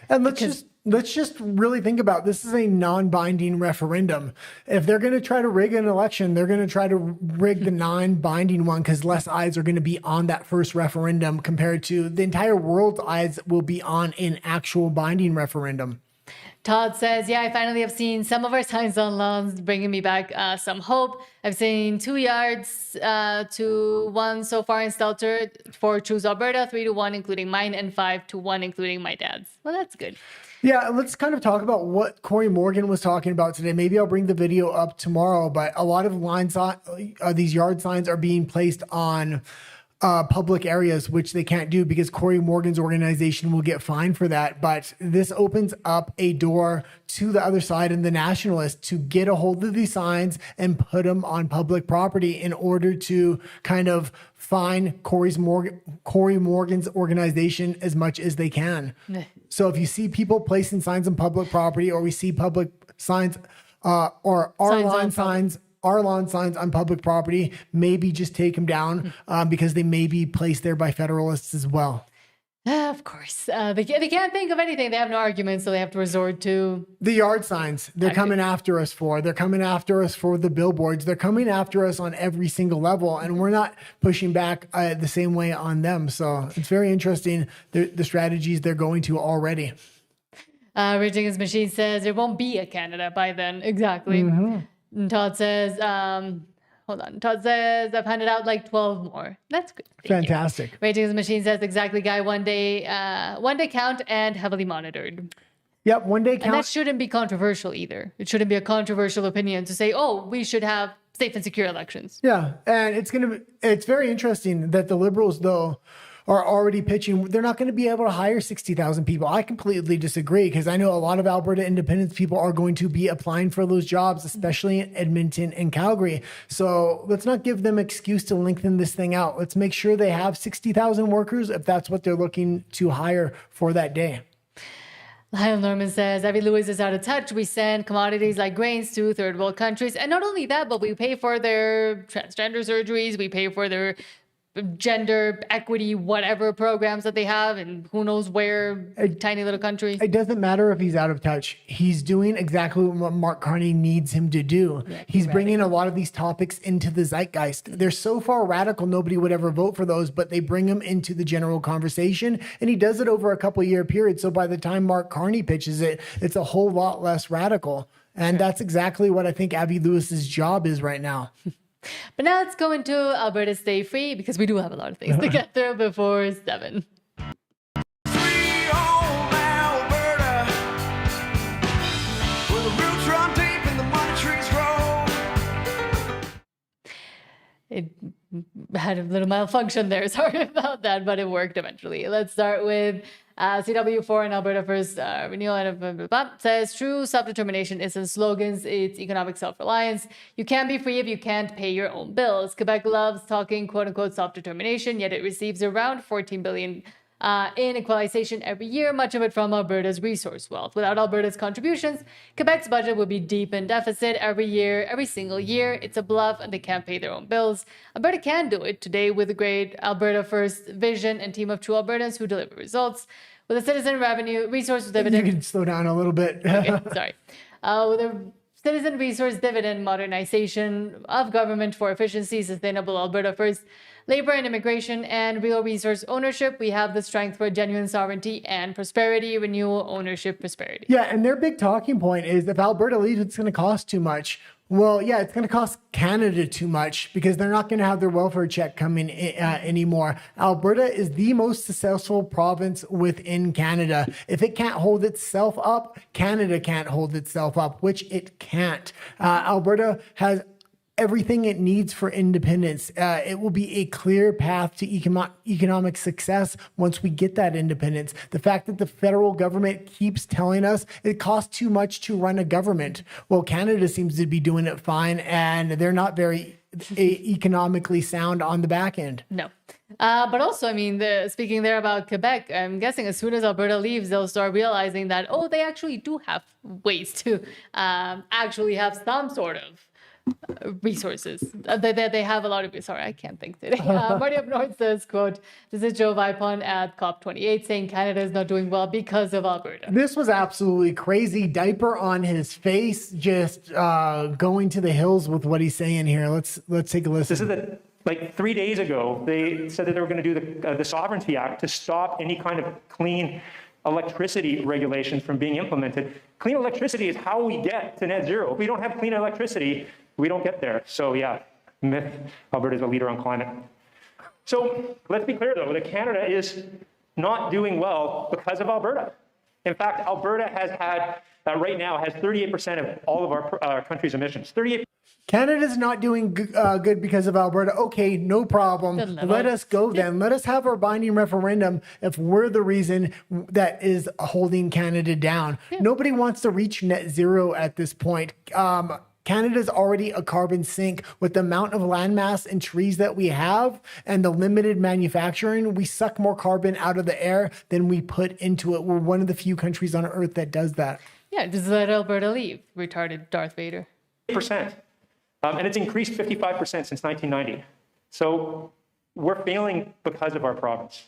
And let's just really think about this is a non-binding referendum. If they're going to try to rig an election, they're going to try to rig the non-binding one because less eyes are going to be on that first referendum compared to the entire world's eyes will be on an actual binding referendum. Todd says, I finally have seen some of our signs on lawns, bringing me back some hope. I've seen 2 yards to 1 so far in Stelter for Choose Alberta, 3 to 1, including mine, and 5 to 1, including my dad's. Well, that's good. Yeah, let's kind of talk about what Corey Morgan was talking about today. Maybe I'll bring the video up tomorrow, but a lot of these yard signs are being placed on public areas, which they can't do because Corey Morgan's organization will get fined for that. But this opens up a door to the other side and the nationalists to get a hold of these signs and put them on public property in order to kind of fine Corey Morgan's organization as much as they can. So if you see people placing signs on public property, or we see public signs or lawn signs on public property, maybe just take them down because they may be placed there by Federalists as well. Of course. They can't think of anything. They have no argument, so they have to resort to the yard signs. They're coming after us for. They're coming after us for the billboards. They're coming after us on every single level, and we're not pushing back the same way on them. So it's very interesting, the strategies they're going to already. Raging His Machine says there won't be a Canada by then. Exactly. And Todd says, hold on. Todd says, I've handed out like 12 more. That's good. Fantastic. Raging His Machine says, exactly, Guy. One day count and heavily monitored. Yep, one day count. And that shouldn't be controversial either. It shouldn't be a controversial opinion to say, oh, we should have safe and secure elections. Yeah, and it's very interesting that the Liberals, though, are already pitching. They're not going to be able to hire 60,000 people. I completely disagree, because I know a lot of Alberta independence people are going to be applying for those jobs, especially in Edmonton and Calgary. So let's not give them excuse to lengthen this thing out. Let's make sure they have 60,000 workers if that's what they're looking to hire for that day. Lyle Norman says, Abby Lewis is out of touch. We send commodities like grains to third world countries. And not only that, but we pay for their transgender surgeries. We pay for their gender equity, whatever programs that they have, and who knows where, a tiny little country. It doesn't matter if he's out of touch. He's doing exactly what Mark Carney needs him to do. Yeah, he's bringing a lot of these topics into the zeitgeist. They're so far radical, nobody would ever vote for those, but they bring them into the general conversation, and he does it over a couple-year period. So by the time Mark Carney pitches it, it's a whole lot less radical. And that's exactly what I think Abby Lewis's job is right now. But now let's go into Alberta Stay Free, because we do have a lot of things to get through before 7. It had a little malfunction there. Sorry about that, but it worked eventually. Let's start with CW4 and Alberta First Renewal, and says true self-determination isn't slogans, it's economic self-reliance. You can't be free if you can't pay your own bills. Quebec loves talking quote-unquote self-determination, yet it receives around $14 billion in equalization every year, much of it from Alberta's resource wealth. Without Alberta's contributions, Quebec's budget would be deep in deficit every single year. It's a bluff, and they can't pay their own bills. Alberta can do it today with a great Alberta First vision and team of true Albertans who deliver results. With a citizen revenue resource dividend. You can slow down a little bit. Okay, sorry. With a citizen resource dividend, modernization of government for efficiency, sustainable Alberta First, labor and immigration, and real resource ownership, we have the strength for genuine sovereignty and prosperity, renewal, ownership, prosperity. Yeah, and their big talking point is if Alberta leaves, it's going to cost too much. Well, yeah, it's going to cost Canada too much because they're not going to have their welfare check coming in, anymore. Alberta is the most successful province within Canada. If it can't hold itself up, Canada can't hold itself up, which it can't. Alberta has everything it needs for independence. It will be a clear path to economic success once we get that independence. The fact that the federal government keeps telling us it costs too much to run a government. Well, Canada seems to be doing it fine, and they're not very economically sound on the back end. No. But also, I mean, speaking there about Quebec, I'm guessing as soon as Alberta leaves, they'll start realizing that, oh, they actually do have ways to actually have some sort of resources. They have a lot of, sorry, I can't think today. Marty Up North says, quote, this is Joe Vipon at COP28 saying Canada is not doing well because of Alberta. This was absolutely crazy. Diaper on his face, just going to the hills with what he's saying here. Let's take a listen. This is like 3 days ago, they said that they were going to do the Sovereignty Act to stop any kind of clean electricity regulations from being implemented. Clean electricity is how we get to net zero. If we don't have clean electricity, we don't get there. So yeah, myth, Alberta is a leader on climate. So let's be clear though, that Canada is not doing well because of Alberta. In fact, Alberta has had, right now, has 38% of all of our country's emissions. 38%. Canada's not doing good because of Alberta. Okay, no problem. Let us go then. Let us have our binding referendum if we're the reason that is holding Canada down. Nobody wants to reach net zero at this point. Canada's already a carbon sink with the amount of landmass and trees that we have and the limited manufacturing. We suck more carbon out of the air than we put into it. We're one of the few countries on earth that does that. Yeah, just let Alberta leave, retarded Darth Vader. Percent. And it's increased 55% since 1990. So we're failing because of our province.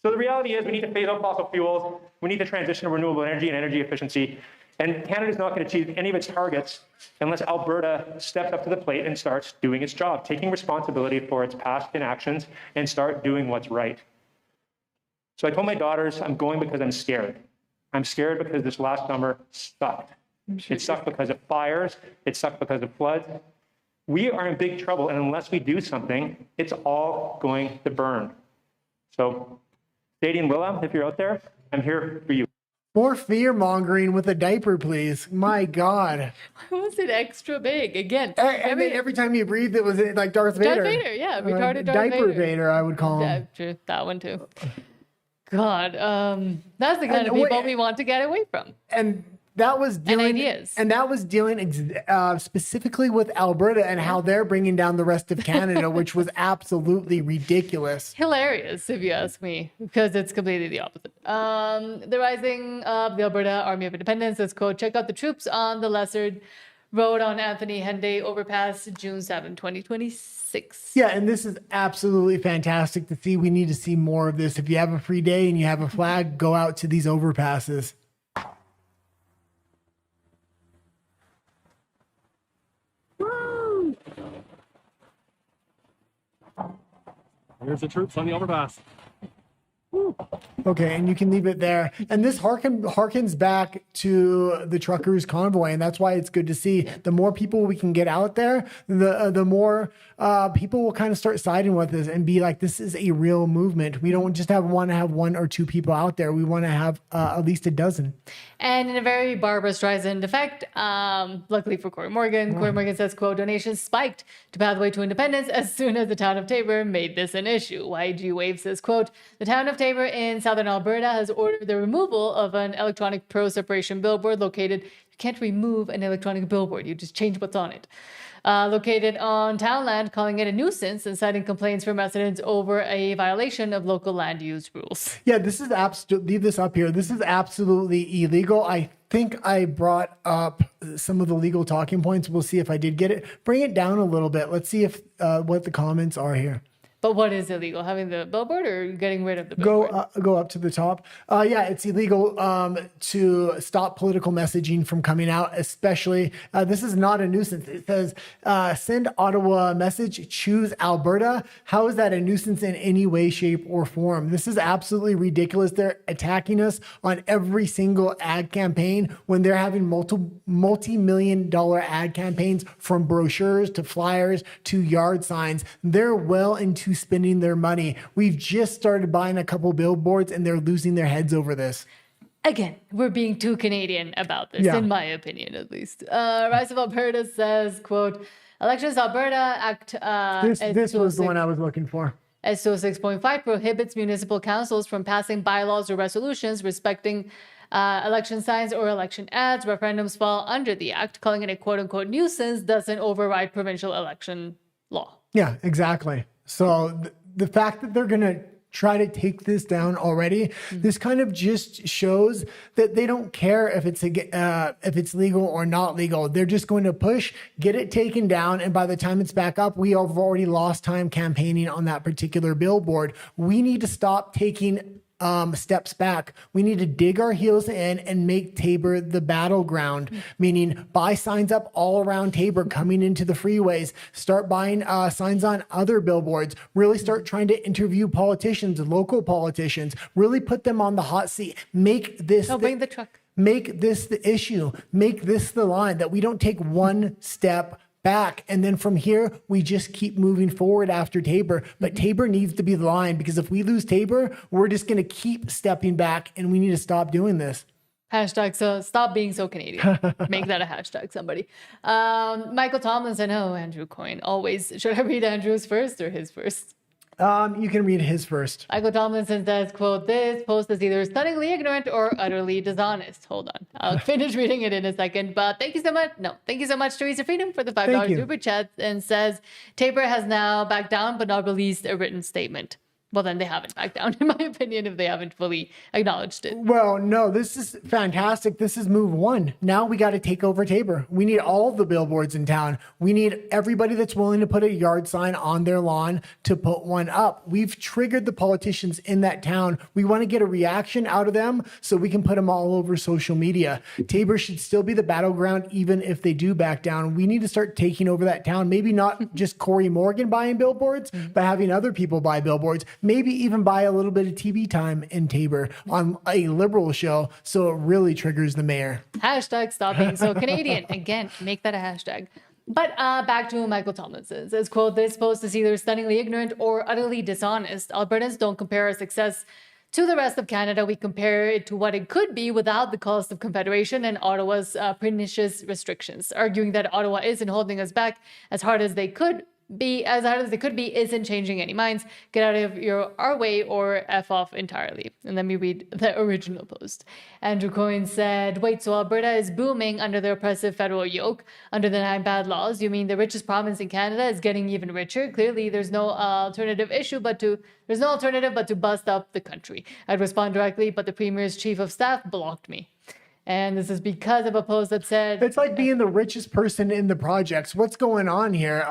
So the reality is we need to phase out fossil fuels. We need to transition to renewable energy and energy efficiency. And Canada's not going to achieve any of its targets unless Alberta steps up to the plate and starts doing its job, taking responsibility for its past inactions and start doing what's right. So I told my daughters, I'm going because I'm scared. I'm scared because this last summer sucked. It sucked because of fires. It sucked because of floods. We are in big trouble, and unless we do something, it's all going to burn. So, Sadie and Willa, if you're out there, I'm here for you. More fear mongering with a diaper, please. My God. Why was it extra big? Again, And then every time you breathed, it was like Darth Vader. Darth Vader, yeah, retarded Darth Diaper Vader. Vader, I would call him. Yeah, true. That one too. God, that's the kind of people we want to get away from. And that was dealing, ideas. And that was dealing specifically with Alberta and how they're bringing down the rest of Canada, which was absolutely ridiculous. Hilarious, if you ask me, because it's completely the opposite. The rising of the Alberta Army of Independence, let's quote, check out the troops on the Lessard Road on Anthony Henday overpass, June 7, 2026. Yeah, and this is absolutely fantastic to see. We need to see more of this. If you have a free day and you have a flag, go out to these overpasses. Here's the troops on the overpass. Okay, and you can leave it there. And this harkens back to the truckers' convoy, and that's why it's good to see. The more people we can get out there, the more people will kind of start siding with us and be like, this is a real movement. We don't just want to have one or two people out there. We want to have at least a dozen. And in a very Barbara Streisand effect, luckily for Corey Morgan says, quote, donations spiked to Pathway to Independence as soon as the town of Taber made this an issue. YG Wave says, quote, the town of Taber in southern Alberta has ordered the removal of an electronic pro-separation billboard located. You can't remove an electronic billboard. You just change what's on it. Located on town land, calling it a nuisance and citing complaints from residents over a violation of local land use rules. Yeah, this is leave this up here. This is absolutely illegal. I think I brought up some of the legal talking points. We'll see if I did get it. Bring it down a little bit. Let's see if what the comments are here. But what is illegal? Having the billboard or getting rid of the billboard? Go up to the top. Yeah, it's illegal to stop political messaging from coming out, especially, this is not a nuisance. It says, send Ottawa a message, choose Alberta. How is that a nuisance in any way, shape, or form? This is absolutely ridiculous. They're attacking us on every single ad campaign when they're having multi-million-dollar ad campaigns, from brochures to flyers to yard signs. They're well into spending their money. We've just started buying a couple billboards and they're losing their heads over this. Again, we're being too Canadian about this, in my opinion, at least. Rise of Alberta says, quote, Elections Alberta Act... this was the one I was looking for. SO 6.5 prohibits municipal councils from passing bylaws or resolutions respecting election signs or election ads. Referendums fall under the act. Calling it a quote-unquote nuisance doesn't override provincial election law. Yeah, exactly. So the fact that they're going to try to take this down already, this kind of just shows that they don't care if it's legal or not legal. They're just going to push, get it taken down, and by the time it's back up, we have already lost time campaigning on that particular billboard. We need to stop taking steps back. We need to dig our heels in and make Taber the battleground, meaning buy signs up all around Taber coming into the freeways, start buying signs on other billboards, really start trying to interview politicians, local politicians, really put them on the hot seat, make this bring the truck. Make this the issue, make this the line, that we don't take one step back. And then from here, we just keep moving forward after Taber. But Taber needs to be the line, because if we lose Taber, we're just going to keep stepping back, and we need to stop doing this. Hashtag so stop being so Canadian. Make that a hashtag, somebody. Michael Tomlinson, Andrew Coyne. Always. Should I read Andrew's first or his first? You can read his first. Michael Tomlinson says, quote, this post is either stunningly ignorant or utterly dishonest. Hold on. I'll finish reading it in a second. But thank you so much. No, thank you so much, Teresa Freedom, for the $5 super chat, and says, Tabor has now backed down but not released a written statement. Well, then they haven't backed down, in my opinion, if they haven't fully acknowledged it. Well, no, this is fantastic. This is move one. Now we got to take over Tabor. We need all the billboards in town. We need everybody that's willing to put a yard sign on their lawn to put one up. We've triggered the politicians in that town. We want to get a reaction out of them so we can put them all over social media. Tabor should still be the battleground, even if they do back down. We need to start taking over that town. Maybe not just Corey Morgan buying billboards, but having other people buy billboards. Maybe even buy a little bit of TV time in Tabor on a Liberal show so it really triggers the mayor. Hashtag stop being so Canadian. Again, make that a hashtag. But back to Michael Tomlinson. Says, quote, this post is either stunningly ignorant or utterly dishonest. Albertans don't compare our success to the rest of Canada. We compare it to what it could be without the cost of Confederation and Ottawa's pernicious restrictions. Arguing that Ottawa isn't holding us back as hard as they could be isn't changing any minds. Get out of our way or F off entirely. And let me read the original post. Andrew Coyne said, wait, so Alberta is booming under the oppressive federal yoke, under the 9 bad laws? You mean the richest province in Canada is getting even richer? Clearly, there's no alternative but to bust up the country. I'd respond directly, but the Premier's chief of staff blocked me. And this is because of a post that said... It's like being the richest person in the projects. What's going on here?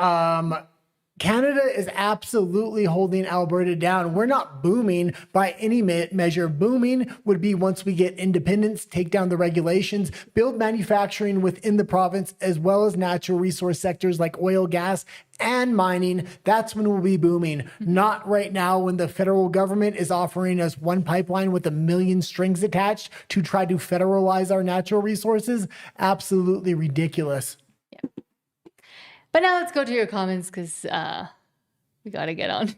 Canada is absolutely holding Alberta down. We're not booming by any measure. Booming would be once we get independence, take down the regulations, build manufacturing within the province, as well as natural resource sectors like oil, gas, and mining. That's when we'll be booming. Not right now when the federal government is offering us one pipeline with 1 million strings attached to try to federalize our natural resources. Absolutely ridiculous. But now let's go to your comments because we got to get on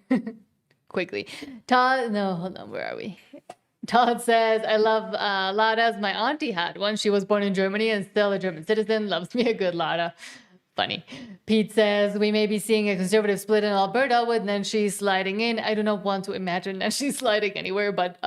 quickly. Hold on, where are we? Todd says, I love Ladas. My auntie had one. She was born in Germany and still a German citizen. Loves me a good Lada. Funny. Pete says, we may be seeing a conservative split in Alberta with Nenshi sliding in. I do not want to imagine Nenshi sliding anywhere, but...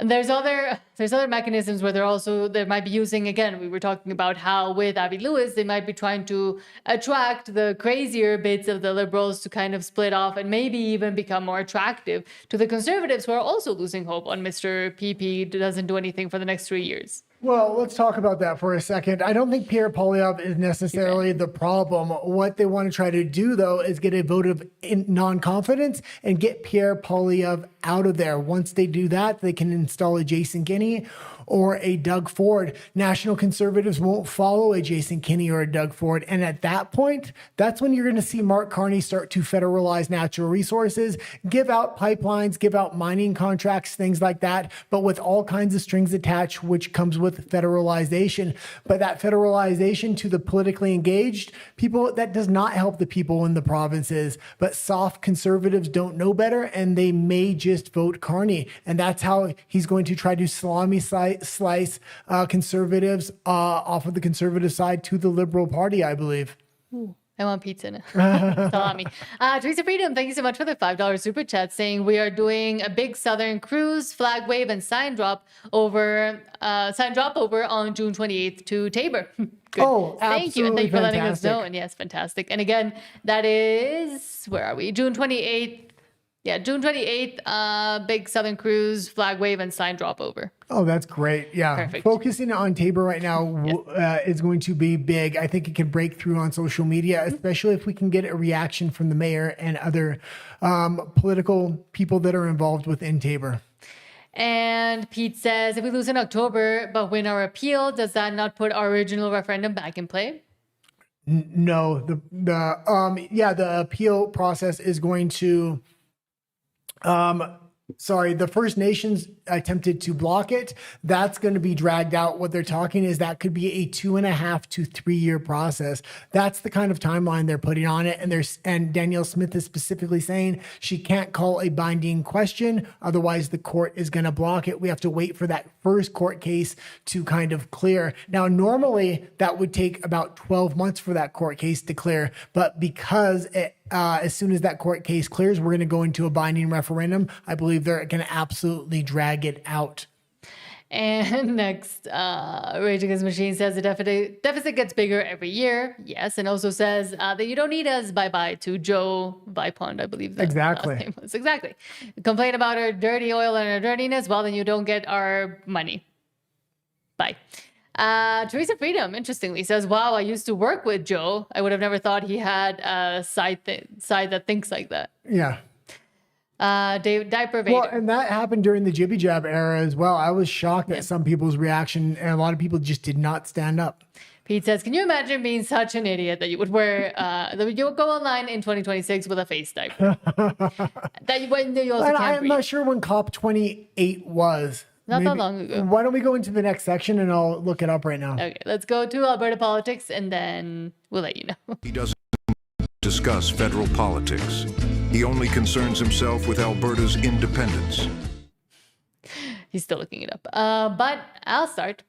And there's other mechanisms where they might be using, again, we were talking about how with Abby Lewis, they might be trying to attract the crazier bits of the Liberals to kind of split off and maybe even become more attractive to the Conservatives who are also losing hope on Mr. PP doesn't do anything for the next 3 years. Well, let's talk about that for a second. I don't think Pierre Poilievre is necessarily the problem. What they want to try to do, though, is get a vote of non-confidence and get Pierre Poilievre out of there. Once they do that, they can install a Jason Kenney or a Doug Ford. National Conservatives won't follow a Jason Kenney or a Doug Ford. And at that point, that's when you're going to see Mark Carney start to federalize natural resources, give out pipelines, give out mining contracts, things like that, but with all kinds of strings attached, which comes with federalization. But that federalization to the politically engaged people, that does not help the people in the provinces. But soft conservatives don't know better, and they may just vote Carney. And that's how he's going to try to salami slice conservatives off of the conservative side to the Liberal Party, I believe. Ooh, I want pizza now. Salami. Teresa Freedom, thank you so much for the $5 super chat, saying we are doing a big Southern cruise, flag wave, and sign drop over on June 28th to Tabor. Good. Oh, thank you. And thank you for letting us fantastic. know. And yes, fantastic. And again, that is, where are we? June 28th. Yeah, June 28th, big Southern cruise, flag wave, and sign drop over. Oh, that's great. Yeah. Perfect. Focusing on Tabor right now is going to be big. I think it can break through on social media, especially if we can get a reaction from the mayor and other political people that are involved within Tabor. And Pete says, if we lose in October but win our appeal, does that not put our original referendum back in play? No, the appeal process is going to the First Nations attempted to block it. That's going to be dragged out. What they're talking is that could be a 2.5 to 3 year process. That's the kind of timeline they're putting on it. And Danielle Smith is specifically saying she can't call a binding question. Otherwise, the court is going to block it. We have to wait for that first court case to kind of clear. Now, normally that would take about 12 months for that court case to clear. But because as soon as that court case clears, we're going to go into a binding referendum. I believe they're going to absolutely drag it out. And next, Rage Against the Machine says the deficit gets bigger every year. Yes, and also says that you don't need us. Bye-bye to Joe Vipond, I believe. Exactly. Last name was. Exactly. Complain about our dirty oil and our dirtiness. Well, then you don't get our money. Bye. Teresa Freedom, interestingly, says, wow, I used to work with Joe. I would have never thought he had a side that thinks like that. Yeah. Diaper Vader. Well, and that happened during the Jibby Jab era as well. I was shocked at some people's reaction, and a lot of people just did not stand up. Pete says, can you imagine being such an idiot that you would wear, that you would go online in 2026 with a face diaper? That you also can't I'm breathe. not sure when COP28 was. Not that long ago. Why don't we go into the next section and I'll look it up right now. Okay, let's go to Alberta Politics and then we'll let you know. He doesn't discuss federal politics. He only concerns himself with Alberta's independence. He's still looking it up. But I'll start.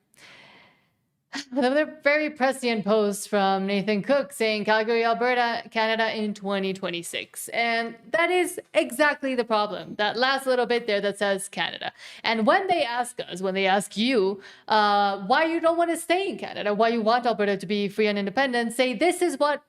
Another very prescient post from Nathan Cook saying Calgary, Alberta, Canada in 2026. And that is exactly the problem. That last little bit there that says Canada. And when they ask us, when they ask you, why you don't want to stay in Canada, why you want Alberta to be free and independent, say this is what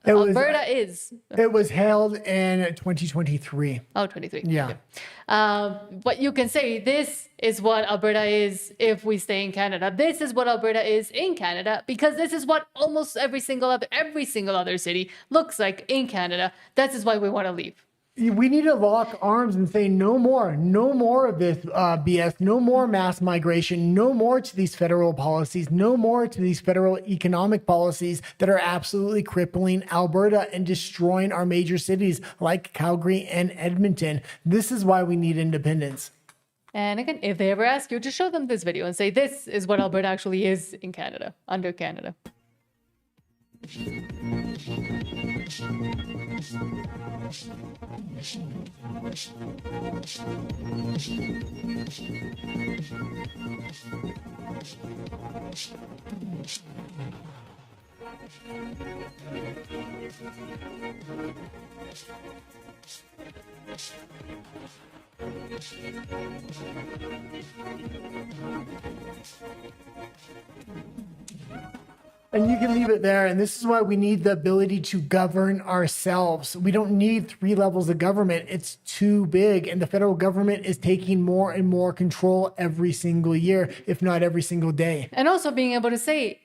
Alberta is. It was held in 2023. Oh, 23. Yeah. Okay. But you can say this is what Alberta is if we stay in Canada. This is what Alberta is in Canada because this is what almost every single other city looks like in Canada. That is why we want to leave. We need to lock arms and say no more of this BS, no more mass migration, no more to these federal policies, no more to these federal economic policies that are absolutely crippling Alberta and destroying our major cities like Calgary and Edmonton. This is why we need independence. And again, if they ever ask you, just show them this video and say this is what Alberta actually is in Canada, under Canada. And you can leave it there. And this is why we need the ability to govern ourselves. We don't need 3 levels of government. It's too big. And the federal government is taking more and more control every single year, if not every single day. And also being able to say,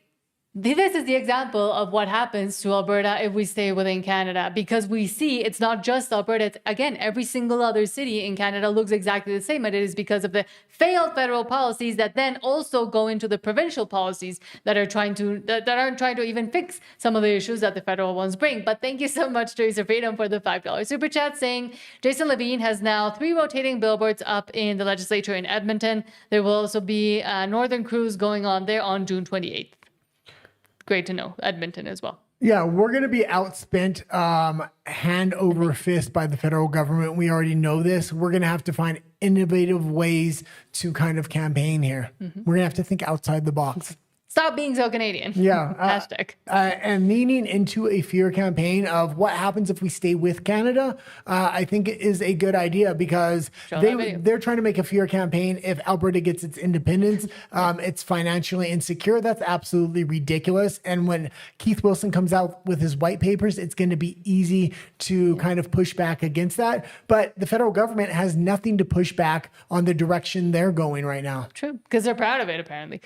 this is the example of what happens to Alberta if we stay within Canada, because we see it's not just Alberta. It's, again, every single other city in Canada looks exactly the same. And it is because of the failed federal policies that then also go into the provincial policies that are that aren't trying to even fix some of the issues that the federal ones bring. But thank you so much, Teresa Freedom, for the $5 super chat saying Jason Levine has now 3 rotating billboards up in the legislature in Edmonton. There will also be a Northern Cruise going on there on June 28th. Great to know. Edmonton as well. Yeah, we're going to be outspent hand over fist by the federal government. We already know this. We're going to have to find innovative ways to kind of campaign here. Mm-hmm. We're going to have to think outside the box. Stop being so Canadian. Yeah. Hashtag. And leaning into a fear campaign of what happens if we stay with Canada, I think it is a good idea because they're trying to make a fear campaign. If Alberta gets its independence, it's financially insecure. That's absolutely ridiculous. And when Keith Wilson comes out with his white papers, it's going to be easy to kind of push back against that. But the federal government has nothing to push back on the direction they're going right now. True, because they're proud of it, apparently.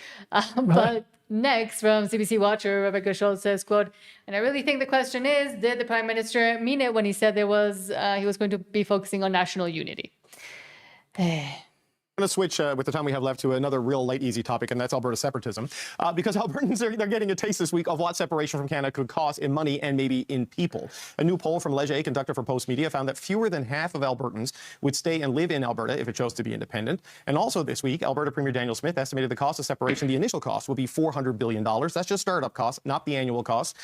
But next, from CBC Watcher, Rebecca Schultz says, quote, and I really think the question is, did the Prime Minister mean it when he said he was going to be focusing on national unity? going to switch with the time we have left to another real light, easy topic, and that's Alberta separatism. Because Albertans they're getting a taste this week of what separation from Canada could cost in money and maybe in people. A new poll from Leger, conductor for Post Media, found that fewer than half of Albertans would stay and live in Alberta if it chose to be independent. And also this week, Alberta Premier Danielle Smith estimated the cost of separation, the initial cost, will be $400 billion. That's just startup costs, not the annual cost.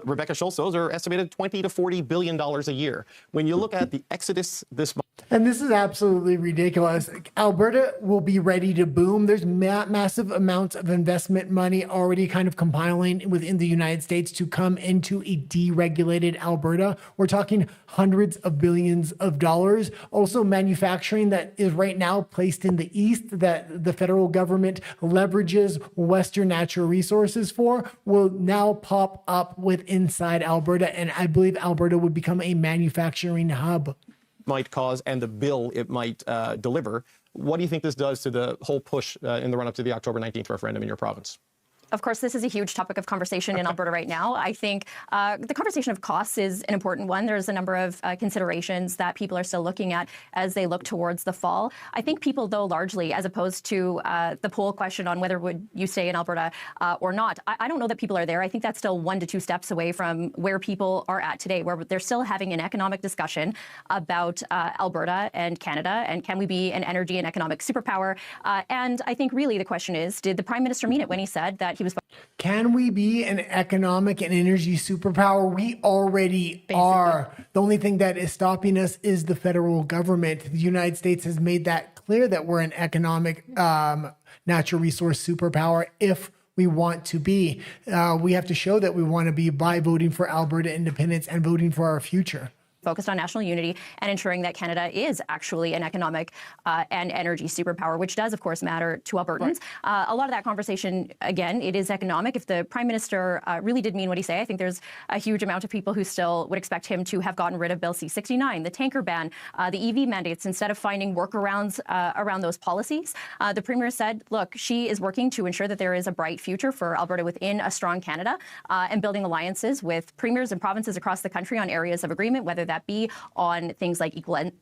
Rebecca Schultz, those are estimated $20 to $40 billion a year. When you look at the exodus this month. And this is absolutely ridiculous. Alberta will be ready to boom. There's massive amounts of investment money already kind of compiling within the United States to come into a deregulated Alberta. We're talking hundreds of billions of dollars. Also, manufacturing that is right now placed in the east that the federal government leverages Western natural resources for will now pop up with inside Alberta. And I believe Alberta would become a manufacturing hub. Might cause and the bill it might deliver. What do you think this does to the whole push in the run-up to the October 19th referendum in your province? Of course, this is a huge topic of conversation in Alberta right now. I think the conversation of costs is an important one. There's a number of considerations that people are still looking at as they look towards the fall. I think people, though, largely, as opposed to the poll question on whether would you stay in Alberta or not, I don't know that people are there. I think that's still 1 to 2 steps away from where people are at today, where they're still having an economic discussion about Alberta and Canada, and can we be an energy and economic superpower? And I think really the question is, did the Prime Minister mean it when he said that he was... Can we be an economic and energy superpower? We already are. The only thing that is stopping us is the federal government. The United States has made that clear that we're an economic natural resource superpower if we want to be. We have to show that we want to be by voting for Alberta independence and voting for our future. Focused on national unity and ensuring that Canada is actually an economic and energy superpower, which does, of course, matter to Albertans. Right. A lot of that conversation, again, it is economic. If the Prime Minister really did mean what he said, I think there's a huge amount of people who still would expect him to have gotten rid of Bill C-69, the tanker ban, the EV mandates, instead of finding workarounds around those policies. The Premier said, look, she is working to ensure that there is a bright future for Alberta within a strong Canada and building alliances with premiers and provinces across the country on areas of agreement, whether that be on things like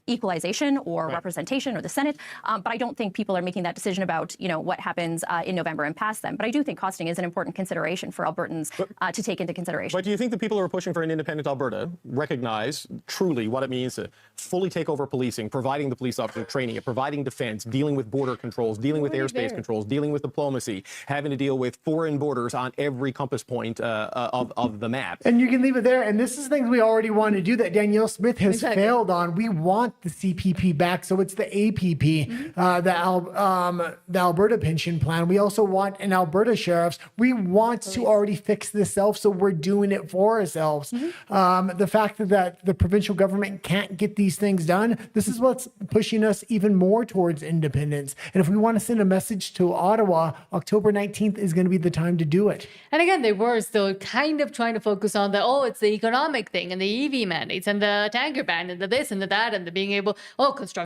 equalization or representation or the Senate. But I don't think people are making that decision about, what happens in November and past them. But I do think costing is an important consideration for Albertans to take into consideration. But do you think the people who are pushing for an independent Alberta recognize truly what it means to fully take over policing, providing the police officer training, providing defense, dealing with border controls, dealing with airspace controls, dealing with diplomacy, having to deal with foreign borders on every compass point of the map? And you can leave it there. And this is things we already want to do that Danielle Smith has failed on. We want the CPP back, so it's the APP, the Alberta Pension Plan. We also want an Alberta Sheriffs. We want to already fix this self, so we're doing it for ourselves. The fact that the provincial government can't get these things done, this is what's pushing us even more towards independence. And if we want to send a message to Ottawa, October 19th is going to be the time to do it. And again, they were still kind of trying to focus on it's the economic thing and the EV mandates and the tanker ban and the this and the that and the being able,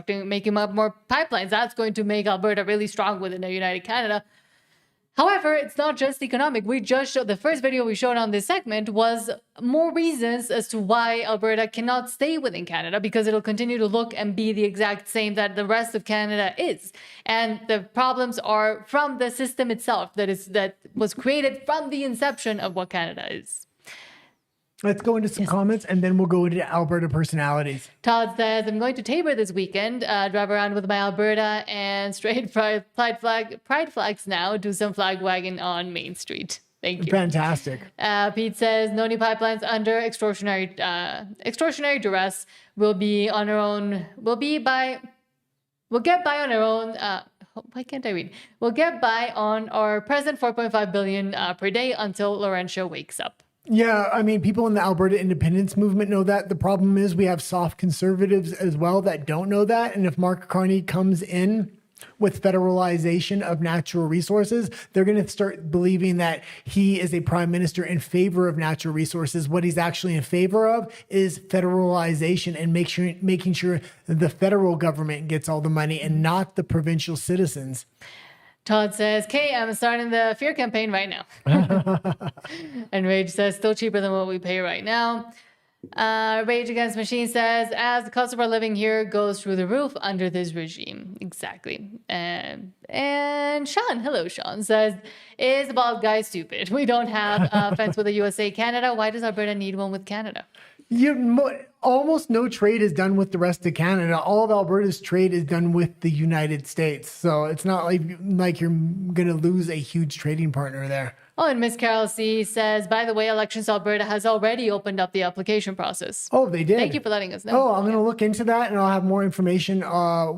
making up more pipelines. That's going to make Alberta really strong within a united Canada. However, it's not just economic. We just showed, the first video we showed on this segment was more reasons as to why Alberta cannot stay within Canada, because it'll continue to look and be the exact same that the rest of Canada is. And the problems are from the system itself that was created from the inception of what Canada is. Let's go into some comments, and then we'll go into Alberta personalities. Todd says, I'm going to Tabor this weekend, drive around with my Alberta and straight pride flags now, do some flag wagging on Main Street. Thank you. Fantastic. Pete says, no new pipelines under extortionary duress. We'll get by on our own. Why can't I read? We'll get by on our present 4.5 billion per day until Laurentia wakes up. Yeah, I mean, people in the Alberta independence movement know that. The problem is we have soft conservatives as well that don't know that. And if Mark Carney comes in with federalization of natural resources, they're going to start believing that he is a prime minister in favor of natural resources. What he's actually in favor of is federalization and making sure the federal government gets all the money and not the provincial citizens. Todd says, "Okay, I'm starting the fear campaign right now." And Rage says, "Still cheaper than what we pay right now." Rage Against Machine says, as the cost of our living here goes through the roof under this regime. Exactly. And Sean, hello, Sean, says, is the bald guy stupid? We don't have a fence with the USA, Canada. Why does Alberta need one with Canada? Almost no trade is done with the rest of Canada. All of Alberta's trade is done with the United States. So it's not like you're going to lose a huge trading partner there. Oh, and Miss Carol C says, by the way, Elections Alberta has already opened up the application process. Oh, they did? Thank you for letting us know. Oh, I'm going to look into that, and I'll have more information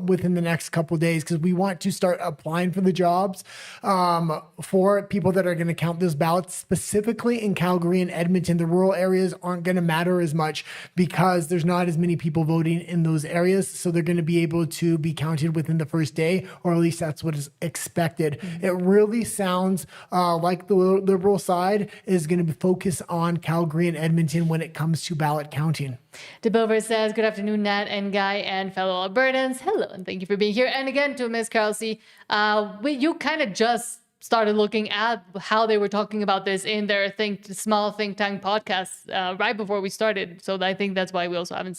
within the next couple of days, because we want to start applying for the jobs for people that are going to count those ballots, specifically in Calgary and Edmonton. The rural areas aren't going to matter as much because there's not as many people voting in those areas. So they're going to be able to be counted within the first day, or at least that's what is expected. It really sounds like the Liberal side is going to focus on Calgary and Edmonton when it comes to ballot counting. DeBover says, good afternoon, Nat and Guy and fellow Albertans. Hello, and thank you for being here. And again, to Ms. Carol C, you kind of just started looking at how they were talking about this in their small think tank podcast right before we started. So I think that's why we also haven't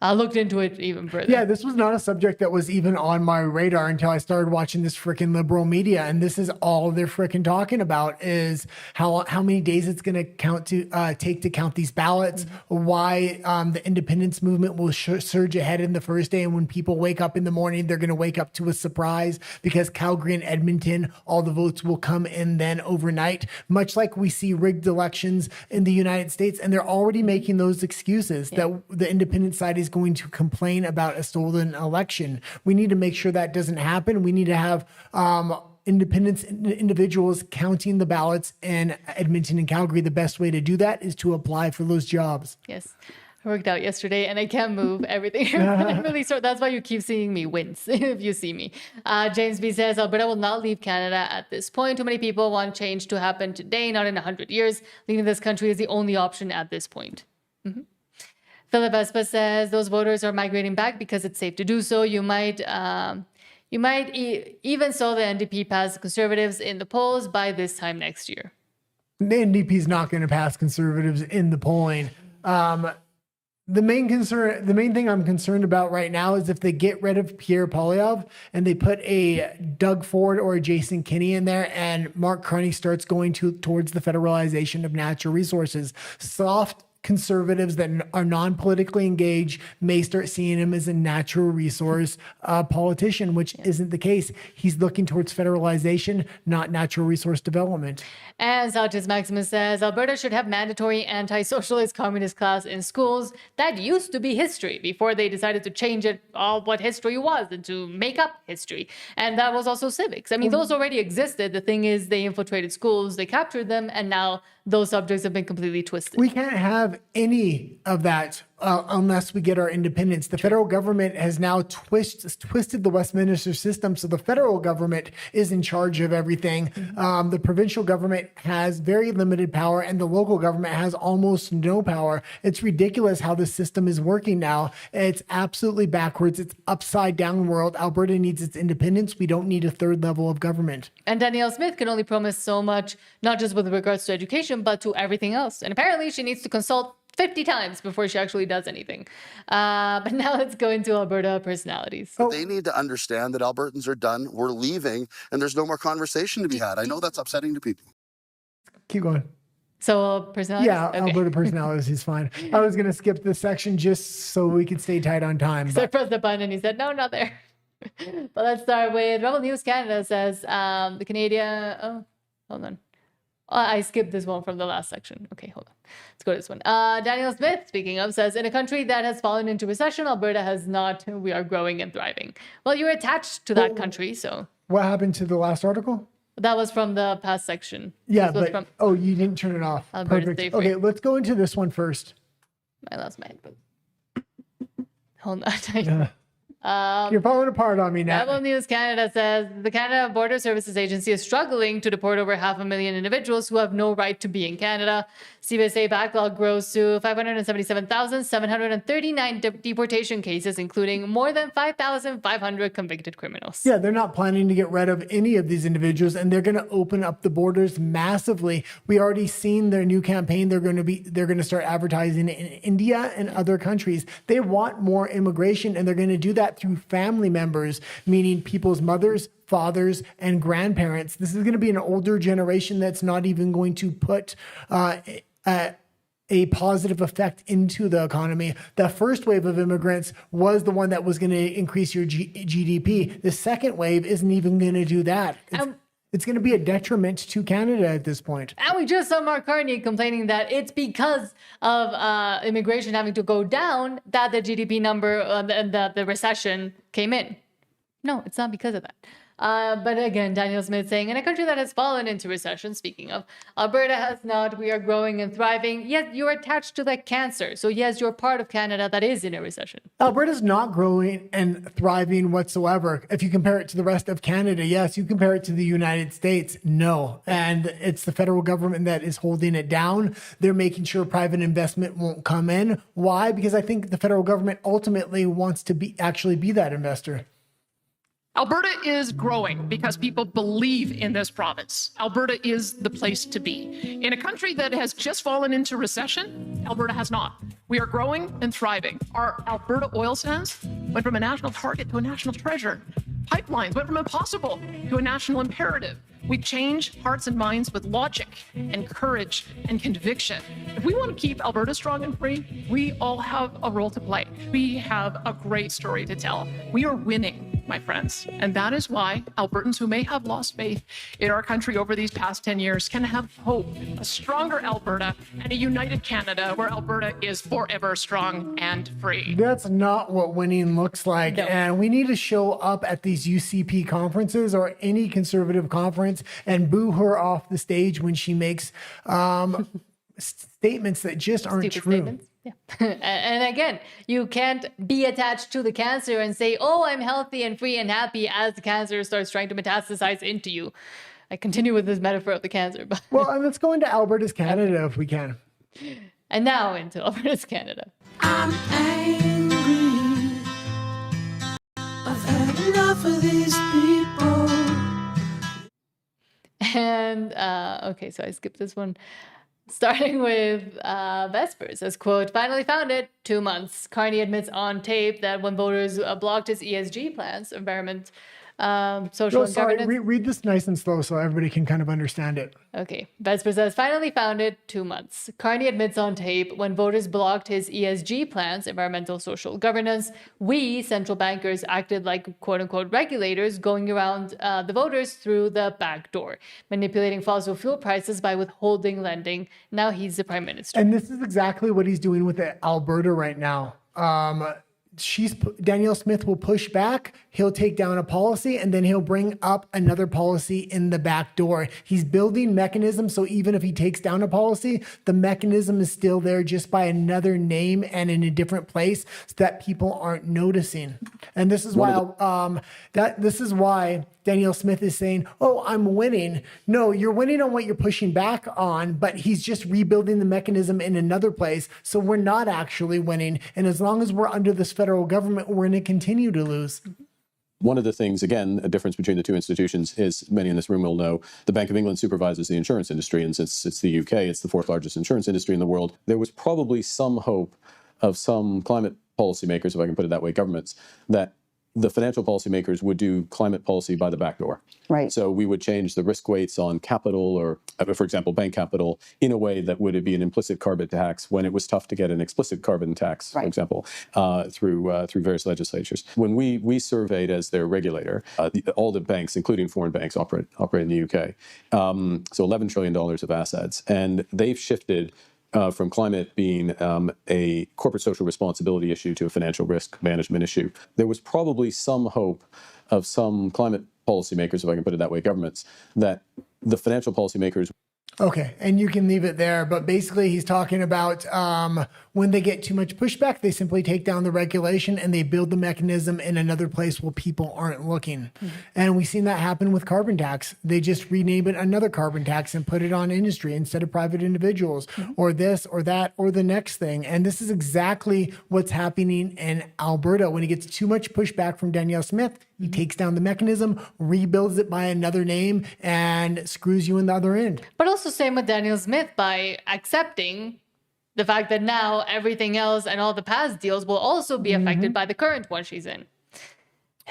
looked into it even further. Yeah, this was not a subject that was even on my radar until I started watching this freaking liberal media. And this is all they're freaking talking about is how many days it's going to take to count these ballots, why the independence movement will surge ahead in the first day. And when people wake up in the morning, they're going to wake up to a surprise because Calgary and Edmonton, all the votes will come in then overnight, much like we see rigged elections in the United States. And they're already making those excuses that the independent side is going to complain about a stolen election. We need to make sure that doesn't happen. We need to have independent individuals counting the ballots in Edmonton and Calgary. The best way to do that is to apply for those jobs. Yes. I worked out yesterday and I can't move everything. I'm really sorry. That's why you keep seeing me wince if you see me. James B says, Alberta will not leave Canada at this point. Too many people want change to happen today, not in 100 years. Leaving this country is the only option at this point. Mm-hmm. Philip Espa says, those voters are migrating back because it's safe to do so. You might even so the NDP pass Conservatives in the polls by this time next year. The NDP is not going to pass Conservatives in the polling. The main thing I'm concerned about right now is if they get rid of Pierre Poilievre and they put a Doug Ford or a Jason Kenney in there, and Mark Carney starts going towards the federalization of natural resources. Soft conservatives that are non-politically engaged may start seeing him as a natural resource politician, which isn't the case. He's looking towards federalization, not natural resource development. And Saltis Maximus says, Alberta should have mandatory anti-socialist communist class in schools. That used to be history before they decided to change it all what history was and to make up history. And that was also civics. I mean, those already existed. The thing is, they infiltrated schools, they captured them, and now those subjects have been completely twisted. We can't have any of that unless we get our independence. The federal government has now twisted the Westminster system, so the federal government is in charge of everything. The provincial government has very limited power, and the local government has almost no power. It's ridiculous how the system is working now. It's absolutely backwards. It's upside down world. Alberta needs its independence. We don't need a third level of government. And Danielle Smith can only promise so much, not just with regards to education, but to everything else. And apparently she needs to consult 50 times before she actually does anything. But now let's go into Alberta personalities. They need to understand that Albertans are done. We're leaving, and there's no more conversation to be had. I know that's upsetting to people. Keep going. So personalities? Yeah, okay. Alberta personalities is fine. I was going to skip this section just so we could stay tight on time. So I pressed the button and he said, no, not there. But let's start with Rebel News Canada says the Canadian... Oh, hold on. I skipped this one from the last section. Okay, hold on. Let's go to this one. Danielle Smith, speaking of, says, in a country that has fallen into recession, Alberta has not. We are growing and thriving. Well, you're attached to that country, so. What happened to the last article? That was from the past section. Yeah, but, you didn't turn it off. Perfect. Okay, let's go into this one first. I lost my head, but hold on. You're falling apart on me now. Rebel News Canada says the Canada Border Services Agency is struggling to deport over 500,000 individuals who have no right to be in Canada. CBSA backlog grows to 577,739 deportation cases, including more than 5,500 convicted criminals. Yeah, they're not planning to get rid of any of these individuals, and they're going to open up the borders massively. We already seen their new campaign. They're going to start advertising in India and other countries. They want more immigration, and they're going to do that through family members, meaning people's mothers, fathers, and grandparents. This is going to be an older generation that's not even going to put a positive effect into the economy. The first wave of immigrants was the one that was going to increase your GDP. The second wave isn't even going to do that. It's going to be a detriment to Canada at this point. And we just saw Mark Carney complaining that it's because of immigration having to go down that the GDP number and that the recession came in. No, it's not because of that. But again, Danielle Smith saying, in a country that has fallen into recession, speaking of, Alberta has not, we are growing and thriving, yet you're attached to that cancer. So yes, you're part of Canada that is in a recession. Alberta's not growing and thriving whatsoever. If you compare it to the rest of Canada, yes. You compare it to the United States, no. And it's the federal government that is holding it down. They're making sure private investment won't come in. Why? Because I think the federal government ultimately wants to actually be that investor. Alberta is growing because people believe in this province. Alberta is the place to be. In a country that has just fallen into recession, Alberta has not. We are growing and thriving. Our Alberta oil sands went from a national target to a national treasure. Pipelines went from impossible to a national imperative. We change hearts and minds with logic and courage and conviction. If we want to keep Alberta strong and free, we all have a role to play. We have a great story to tell. We are winning, my friends. And that is why Albertans who may have lost faith in our country over these past 10 years can have hope, a stronger Alberta and a united Canada where Alberta is forever strong and free. That's not what winning looks like. No. And we need to show up at these UCP conferences or any conservative conference and boo her off the stage when she makes statements that just aren't Stupid true. statements. Yeah. And again, you can't be attached to the cancer and say, oh, I'm healthy and free and happy as the cancer starts trying to metastasize into you. I continue with this metaphor of the cancer. But Well, and let's go into Alberta's Canada if we can. And now into Alberta's Canada. I'm angry. I've had enough of these people. And okay, so I skipped this one. Starting with Vespers, as quote, finally found it, 2 months. Carney admits on tape that when voters blocked his ESG plans, environment, social and governance. Read this nice and slow so everybody can kind of understand it. Okay. Vesper says, finally found it, 2 months. Carney admits on tape when voters blocked his ESG plans, environmental social governance, we, central bankers, acted like quote unquote regulators going around the voters through the back door, manipulating fossil fuel prices by withholding lending. Now he's the prime minister. And this is exactly what he's doing with Alberta right now. Danielle Smith will push back. He'll take down a policy and then he'll bring up another policy in the back door. He's building mechanisms. So even if he takes down a policy, the mechanism is still there just by another name and in a different place so that people aren't noticing. And this is why this is why Danielle Smith is saying, oh, I'm winning. No, you're winning on what you're pushing back on, but he's just rebuilding the mechanism in another place. So we're not actually winning. And as long as we're under this federal government, we're going to continue to lose. One of the things, again, a difference between the two institutions is, many in this room will know, the Bank of England supervises the insurance industry. And since it's the UK, it's the fourth largest insurance industry in the world. There was probably some hope of some climate policymakers, if I can put it that way, governments, that the financial policymakers would do climate policy by the back door. Right. So we would change the risk weights on capital or, for example, bank capital in a way that would be an implicit carbon tax when it was tough to get an explicit carbon tax, for example, through various legislatures. When we surveyed as their regulator, all the banks, including foreign banks, operate in the UK. So $11 trillion of assets. And they've shifted from climate being a corporate social responsibility issue to a financial risk management issue. There was probably some hope of some climate policymakers, if I can put it that way, governments, that the financial policymakers. Okay, and you can leave it there. But basically, he's talking about when they get too much pushback, they simply take down the regulation and they build the mechanism in another place where people aren't looking. And we've seen that happen with carbon tax. They just rename it another carbon tax and put it on industry instead of private individuals, or this or that or the next thing. And this is exactly what's happening in Alberta. When he gets too much pushback from Danielle Smith, he takes down the mechanism, rebuilds it by another name, and screws you in the other end. But also same with Danielle Smith by accepting the fact that now everything else and all the past deals will also be affected by the current one she's in.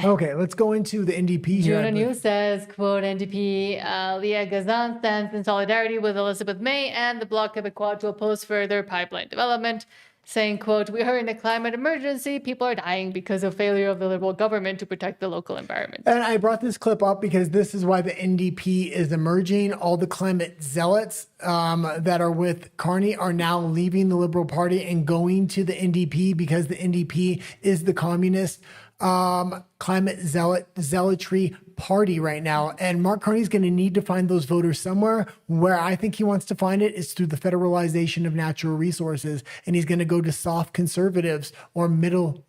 Okay, let's go into the NDP here. Juno News says, quote, NDP Leah Gazan stands in solidarity with Elizabeth May and the Bloc Québécois to oppose further pipeline development, saying, quote, we are in a climate emergency. People are dying because of failure of the Liberal government to protect the local environment. And I brought this clip up because this is why the NDP is emerging. All the climate zealots that are with Carney are now leaving the Liberal Party and going to the NDP because the NDP is the communist climate zealotry party right now. And Mark Carney's going to need to find those voters somewhere. Where I think he wants to find it is through the federalization of natural resources. And he's going to go to soft conservatives or middle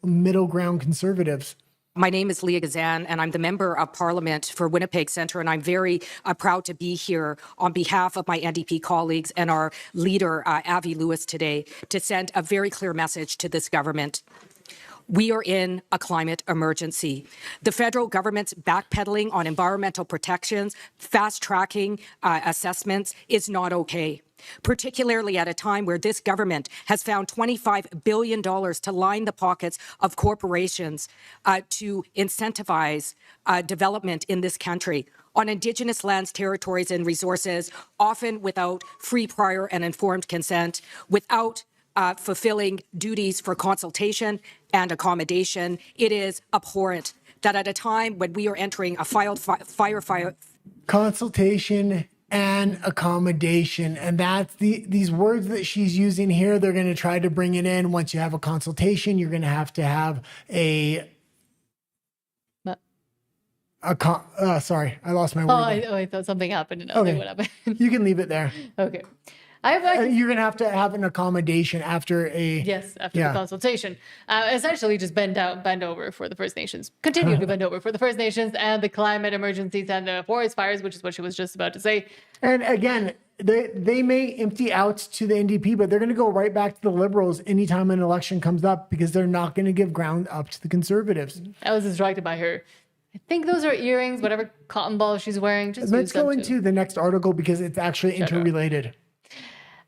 ground conservatives. My name is Leah Gazan, and I'm the Member of Parliament for Winnipeg Centre, and I'm very proud to be here on behalf of my NDP colleagues and our leader, Avi Lewis, today to send a very clear message to this government. We are in a climate emergency. The federal government's backpedaling on environmental protections, fast-tracking assessments is not okay, particularly at a time where this government has found $25 billion to line the pockets of corporations to incentivize development in this country on Indigenous lands, territories, and resources, often without free, prior, and informed consent, without fulfilling duties for consultation and accommodation. It is abhorrent that at a time when we are entering a fire consultation and accommodation, and that's these words that she's using here. They're going to try to bring it in. Once you have a consultation, you're going to have a sorry, I lost my word. I thought something happened. Okay. What happened? You can leave it there. Okay. You're going to have an accommodation after the consultation. Essentially just bend over for the First Nations. Continue to bend over for the First Nations and the climate emergencies and the forest fires, which is what she was just about to say. And again, they may empty out to the NDP, but they're going to go right back to the Liberals anytime an election comes up because they're not going to give ground up to the Conservatives. I was distracted by her. I think those are earrings, whatever cotton ball she's wearing. Let's go into the next article because it's actually interrelated.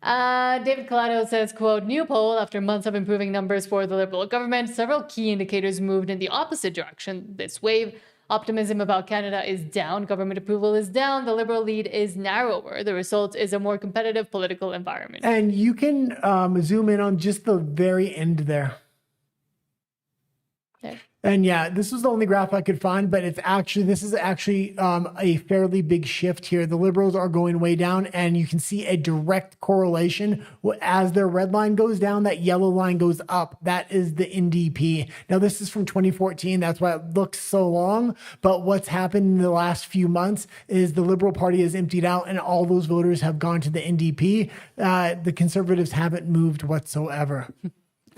David Collado says, quote, new poll after months of improving numbers for the Liberal government, several key indicators moved in the opposite direction this wave. Optimism about Canada is down. Government approval is down. The Liberal lead is narrower. The result is a more competitive political environment. And you can zoom in on just the very end there. There. And yeah, this was the only graph I could find, but this is actually a fairly big shift here. The Liberals are going way down, and you can see a direct correlation. As their red line goes down, that yellow line goes up. That is the NDP. Now, this is from 2014. That's why it looks so long. But what's happened in the last few months is the Liberal Party has emptied out, and all those voters have gone to the NDP. The Conservatives haven't moved whatsoever.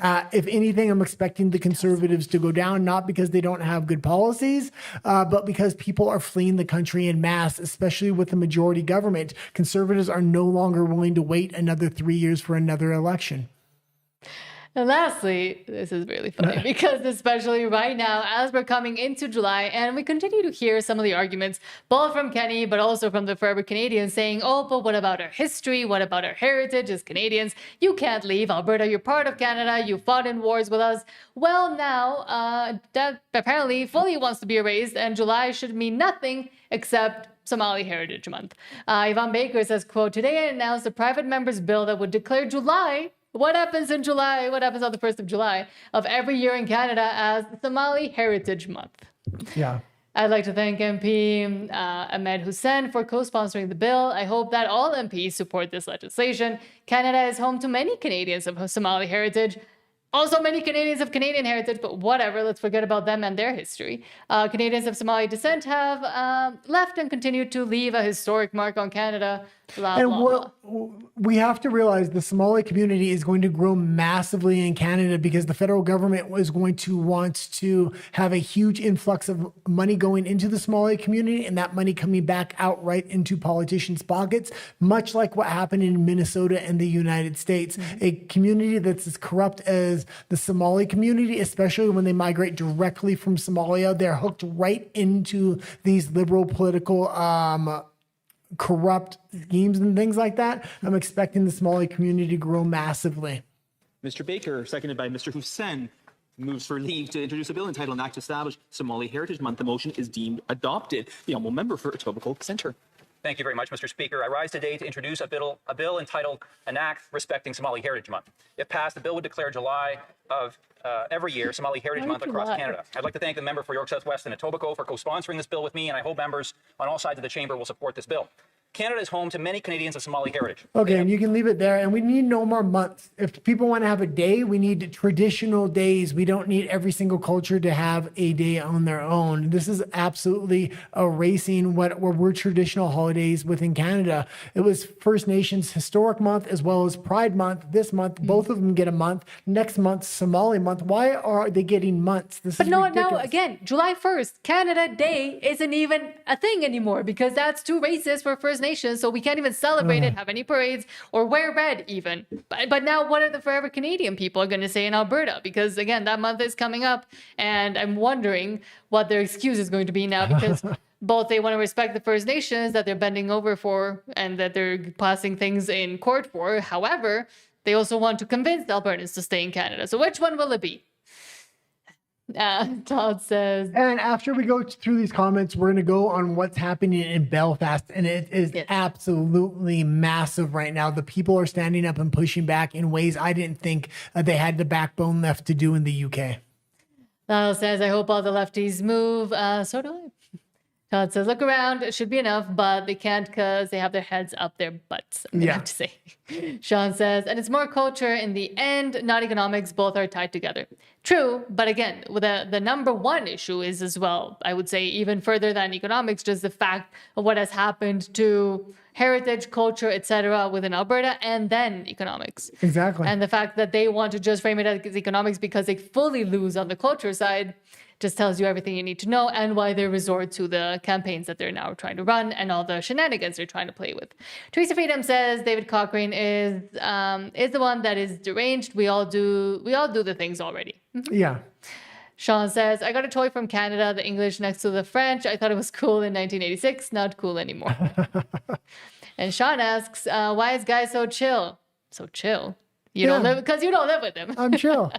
If anything, I'm expecting the Conservatives to go down, not because they don't have good policies, but because people are fleeing the country en masse, especially with the majority government. Conservatives are no longer willing to wait another 3 years for another election. And lastly, this is really funny because especially right now, as we're coming into July, and we continue to hear some of the arguments, both from Kenny, but also from the Forever Canadians saying, oh, but what about our history? What about our heritage as Canadians? You can't leave Alberta. You're part of Canada. You fought in wars with us. Well, now that apparently fully wants to be erased, and July should mean nothing except Somali Heritage Month. Yvonne Baker says, quote, today I announced a private member's bill that would declare July. What happens in July? What happens on the 1st of July of every year in Canada as Somali Heritage Month? Yeah. I'd like to thank MP Ahmed Hussein for co-sponsoring the bill. I hope that all MPs support this legislation. Canada is home to many Canadians of Somali heritage. Also, many Canadians of Canadian heritage, but whatever, let's forget about them and their history. Canadians of Somali descent have left and continue to leave a historic mark on Canada. Blah, And blah, blah. we have to realize the Somali community is going to grow massively in Canada because the federal government is going to want to have a huge influx of money going into the Somali community and that money coming back outright into politicians' pockets, much like what happened in Minnesota and the United States. A community that's as corrupt as the Somali community, especially when they migrate directly from Somalia, they're hooked right into these liberal political corrupt schemes and things like that. I'm expecting the Somali community to grow massively. Mr. Baker, seconded by Mr. Hussein, moves for leave to introduce a bill entitled An Act to Establish Somali Heritage Month. The motion is deemed adopted. The honourable member for Etobicoke Centre. Thank you very much, Mr. Speaker. I rise today to introduce a bill entitled An Act Respecting Somali Heritage Month. If passed, the bill would declare July of every year Somali Heritage Month across Canada. I'd like to thank the member for York South-West and Etobicoke for co-sponsoring this bill with me, and I hope members on all sides of the chamber will support this bill. Canada is home to many Canadians of Somali heritage. Okay, and you can leave it there. And we need no more months. If people want to have a day, we need traditional days. We don't need every single culture to have a day on their own. This is absolutely erasing what were traditional holidays within Canada. It was First Nations Historic Month as well as Pride Month. This month, both of them get a month. Next month, Somali Month. Why are they getting months? This is ridiculous. Now, again, July 1st, Canada Day isn't even a thing anymore because that's too racist for First Nations, so we can't even celebrate it, have any parades, or wear red even. But now what are the Forever Canadian people going to say in Alberta? Because again, that month is coming up, and I'm wondering what their excuse is going to be now because both they want to respect the First Nations that they're bending over for and that they're passing things in court for. However, they also want to convince the Albertans to stay in Canada. So which one will it be? Todd says, and after we go through these comments, we're going to go on what's happening in Belfast, and it is absolutely massive right now. The people are standing up and pushing back in ways I didn't think they had the backbone left to do in the UK. Lyle says, I hope all the lefties move. So do I. Todd says, look around, it should be enough, but they can't because they have their heads up their butts, I'm gonna have to say. Sean says, and it's more culture in the end, not economics, both are tied together. True, but again, the number one issue is as well, I would say even further than economics, just the fact of what has happened to heritage, culture, etc. within Alberta, and then economics. Exactly. And the fact that they want to just frame it as economics because they fully lose on the culture side just tells you everything you need to know and why they resort to the campaigns that they're now trying to run and all the shenanigans they're trying to play with. Teresa Freedom says David Cochrane is the one that is deranged. We all do the things already. Yeah. Sean says, I got a toy from Canada, the English next to the French. I thought it was cool in 1986, not cool anymore. And Sean asks, why is Guy so chill? So chill? You don't live because you don't live with him. I'm chill.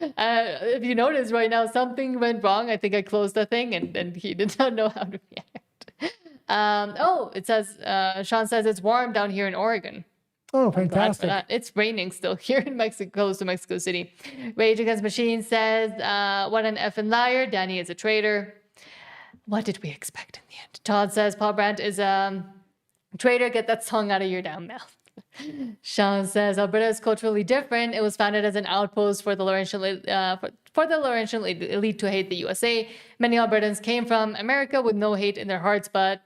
If you notice right now, something went wrong. I think I closed the thing and he did not know how to react. It says, Sean says it's warm down here in Oregon. Oh, fantastic. It's raining still here in Mexico, close to Mexico City. Rage Against Machine says, what an effing liar. Danny is a traitor. What did we expect in the end? Todd says, Paul Brandt is a traitor. Get that song out of your damn mouth. Sean says Alberta is culturally different. It was founded as an outpost for the Laurentian elite to hate the USA. Many Albertans came from America with no hate in their hearts, but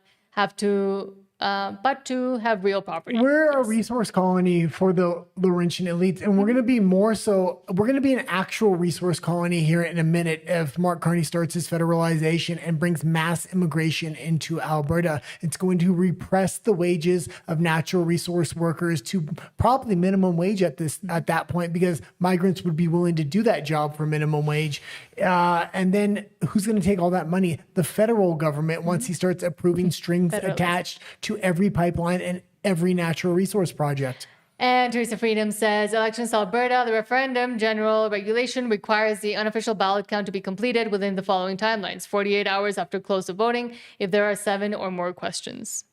to have real property. We're a resource colony for the Laurentian elites, and we're going to be more so. We're going to be an actual resource colony here in a minute if Mark Carney starts his federalization and brings mass immigration into Alberta. It's going to repress the wages of natural resource workers to probably minimum wage at that point, because migrants would be willing to do that job for minimum wage. And then who's going to take all that money? The federal government, once he starts approving strings attached to every pipeline and every natural resource project. And Teresa Freedom says, Elections Alberta, the referendum general regulation requires the unofficial ballot count to be completed within the following timelines: 48 hours after close of voting if there are 7 or more questions.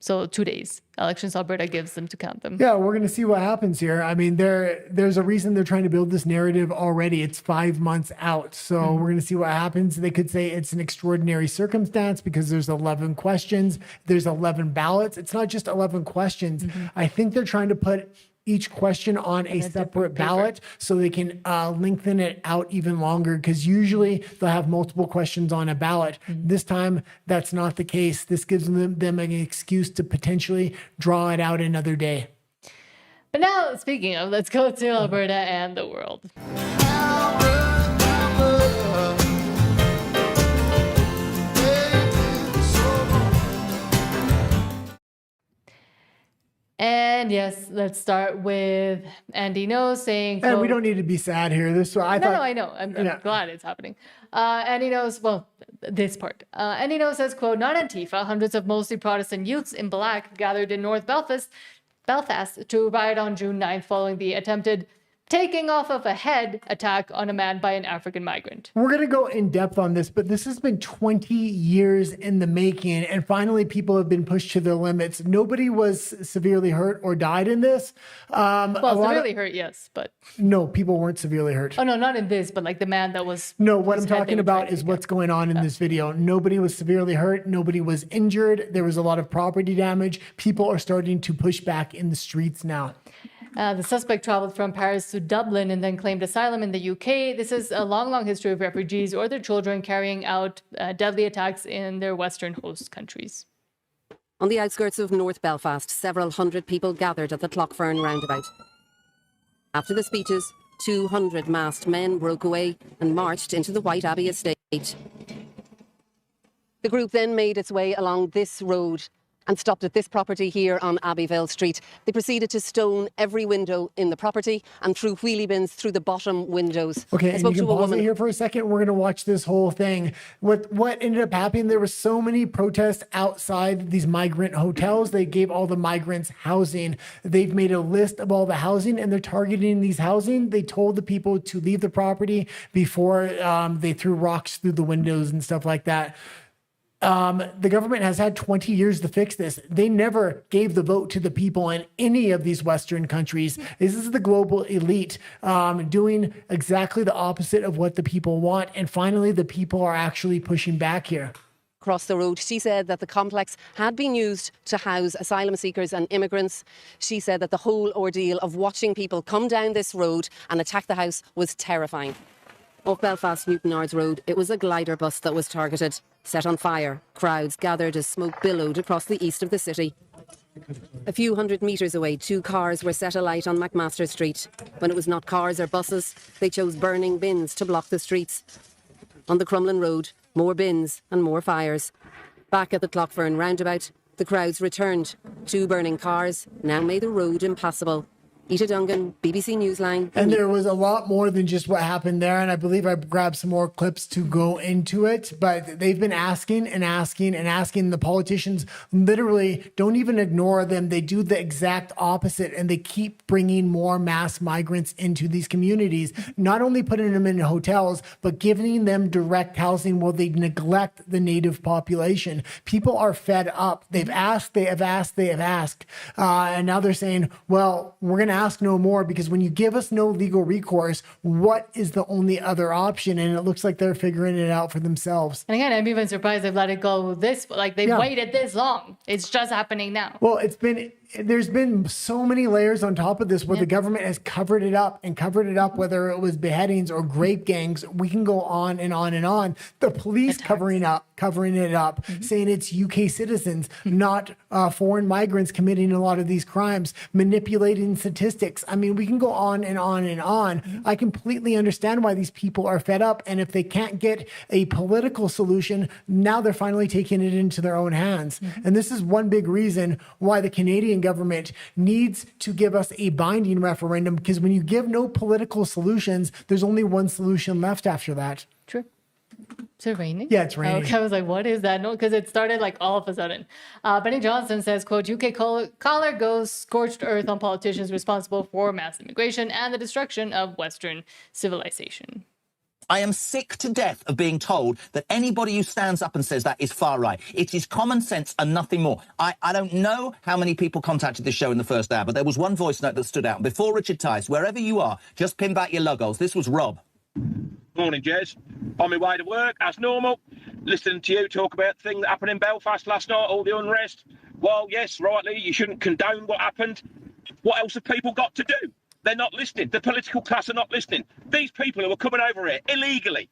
So 2 days. Elections Alberta gives them to count them. Yeah, we're going to see what happens here. I mean, there's a reason they're trying to build this narrative already. It's 5 months out. So we're going to see what happens. They could say it's an extraordinary circumstance because there's 11 questions. There's 11 ballots. It's not just 11 questions. I think they're trying to put each question on a separate ballot so they can lengthen it out even longer, because usually they'll have multiple questions on a ballot. This time, that's not the case. This gives them an excuse to potentially draw it out another day. But now, speaking of, let's go to Alberta and the world. And yes, let's start with Andy Knows saying... And we don't need to be sad here. I know. I'm glad it's happening. Andy Knows, well, this part. Andy Knows says, quote, not Antifa, hundreds of mostly Protestant youths in black gathered in North Belfast to riot on June 9th following the attempted taking off of a head attack on a man by an African migrant. We're going to go in depth on this, but this has been 20 years in the making, and finally people have been pushed to their limits. Nobody was severely hurt or died in this. Severely hurt, yes, but... No, people weren't severely hurt. Oh, no, not in this, but like the man that was... No, what I'm talking about is what's going on in this video. Nobody was severely hurt. Nobody was injured. There was a lot of property damage. People are starting to push back in the streets now. The suspect traveled from Paris to Dublin and then claimed asylum in the UK. This is a long history of refugees or their children carrying out deadly attacks in their Western host countries. On the outskirts of North Belfast, several hundred people gathered at the Clockfern roundabout. After the speeches, 200 masked men broke away and marched into the White Abbey estate. The group then made its way along this road and stopped at this property here on Abbeyville Street. They proceeded to stone every window in the property and threw wheelie bins through the bottom windows. Okay, and you can pause it here for a second. We're going to watch this whole thing. What ended up happening, there were so many protests outside these migrant hotels. They gave all the migrants housing. They've made a list of all the housing, and they're targeting these housing. They told the people to leave the property before they threw rocks through the windows and stuff like that. The government has had 20 years to fix this. They never gave the vote to the people in any of these Western countries. This is the global elite doing exactly the opposite of what the people want. And finally, the people are actually pushing back here. Across the road, she said that the complex had been used to house asylum seekers and immigrants. She said that the whole ordeal of watching people come down this road and attack the house was terrifying. Off Belfast Newtonards Road, it was a glider bus that was targeted. Set on fire, crowds gathered as smoke billowed across the east of the city. A few hundred metres away, 2 cars were set alight on McMaster Street. When it was not cars or buses, they chose burning bins to block the streets. On the Crumlin Road, more bins and more fires. Back at the Clockfern roundabout, the crowds returned. 2 burning cars now made the road impassable. Ita Dungan, BBC Newsline. And there was a lot more than just what happened there. And I believe I grabbed some more clips to go into it. But they've been asking and asking and asking. The politicians literally don't even ignore them. They do the exact opposite. And they keep bringing more mass migrants into these communities. Not only putting them in hotels, but giving them direct housing while they neglect the native population. People are fed up. They've asked, they have asked, they have asked. And now they're saying, well, we're going to ask no more, because when you give us no legal recourse, what is the only other option? And it looks like they're figuring it out for themselves. And again, I'm even surprised they've let it go this, like they've waited this long. It's just happening now. Well, there's been so many layers on top of this where the government has covered it up, whether it was beheadings or grape gangs. We can go on and on and on. The police covering it up, saying it's UK citizens, not foreign migrants committing a lot of these crimes, manipulating statistics. I mean, we can go on and on and on. I completely understand why these people are fed up. And if they can't get a political solution, now they're finally taking it into their own hands. And this is one big reason why the Canadian government needs to give us a binding referendum, because when you give no political solutions, there's only one solution left after that. True. Is it raining? Yeah, it's raining. Okay, I was like, what is that? No, because it started like all of a sudden. Benny Johnson says, quote, UK caller goes scorched earth on politicians responsible for mass immigration and the destruction of Western civilization. I am sick to death of being told that anybody who stands up and says that is far right. It is common sense and nothing more. I don't know how many people contacted this show in the first hour, but there was one voice note that stood out. Before Richard Tice, wherever you are, just pin back your logos. This was Rob. Morning, Jez. On my way to work, as normal, listening to you talk about the thing that happened in Belfast last night, all the unrest. Well, yes, rightly, you shouldn't condone what happened. What else have people got to do? They're not listening. The political class are not listening. These people who are coming over here illegally,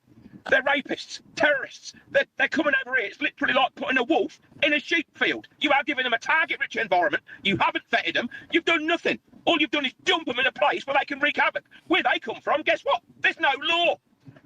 they're rapists, terrorists. They're coming over here. It's literally like putting a wolf in a sheep field. You are giving them a target-rich environment. You haven't vetted them. You've done nothing. All you've done is dump them in a place where they can wreak havoc. Where they come from, guess what? There's no law.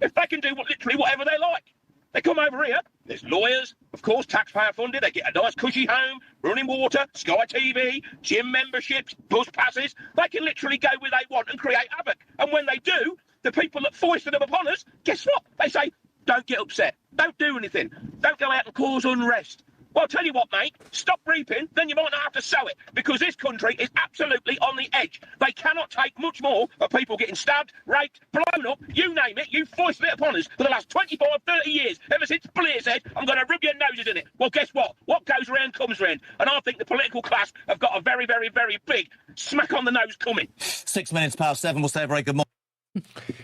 If they can do literally whatever they like. They come over here, there's lawyers, of course, taxpayer funded, they get a nice cushy home, running water, Sky TV, gym memberships, bus passes. They can literally go where they want and create havoc. And when they do, the people that foisted them upon us, guess what? They say, don't get upset, don't do anything, don't go out and cause unrest. Well, I'll tell you what, mate, stop reaping, then you might not have to sow it, because this country is absolutely on the edge. They cannot take much more of people getting stabbed, raped, blown up, you name it. You foisted it upon us for the last 25, 30 years, ever since Blair said, I'm going to rub your noses in it. Well, guess what? What goes round comes round. And I think the political class have got a very, very, very big smack on the nose coming. 6 minutes past 7, we'll say a very good morning.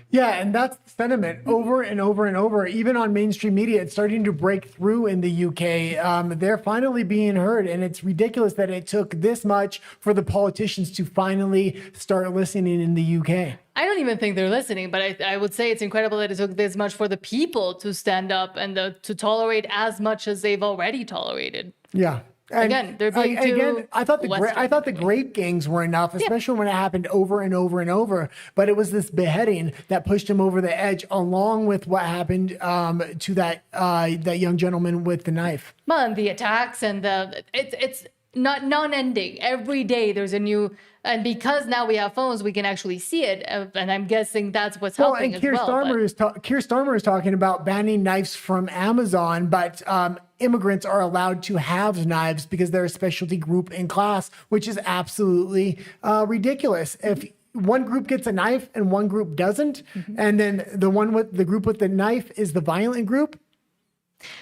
Yeah, and that's the sentiment over and over and over. Even on mainstream media, it's starting to break through in the UK. They're finally being heard, and it's ridiculous that it took this much for the politicians to finally start listening in the UK. I don't even think they're listening, but I would say it's incredible that it took this much for the people to stand up and to tolerate as much as they've already tolerated. Yeah. And again, they're being too I thought the grape gangs were enough, especially when it happened over and over and over. But it was this beheading that pushed him over the edge, along with what happened to that young gentleman with the knife. Well, and the attacks and it's not non-ending. Every day there's a new, and because now we have phones, we can actually see it. And I'm guessing that's what's helping as well. Keir Starmer is talking about banning knives from Amazon, but immigrants are allowed to have knives because they're a specialty group in class, which is absolutely ridiculous. If one group gets a knife and one group doesn't, and then the group with the knife is the violent group.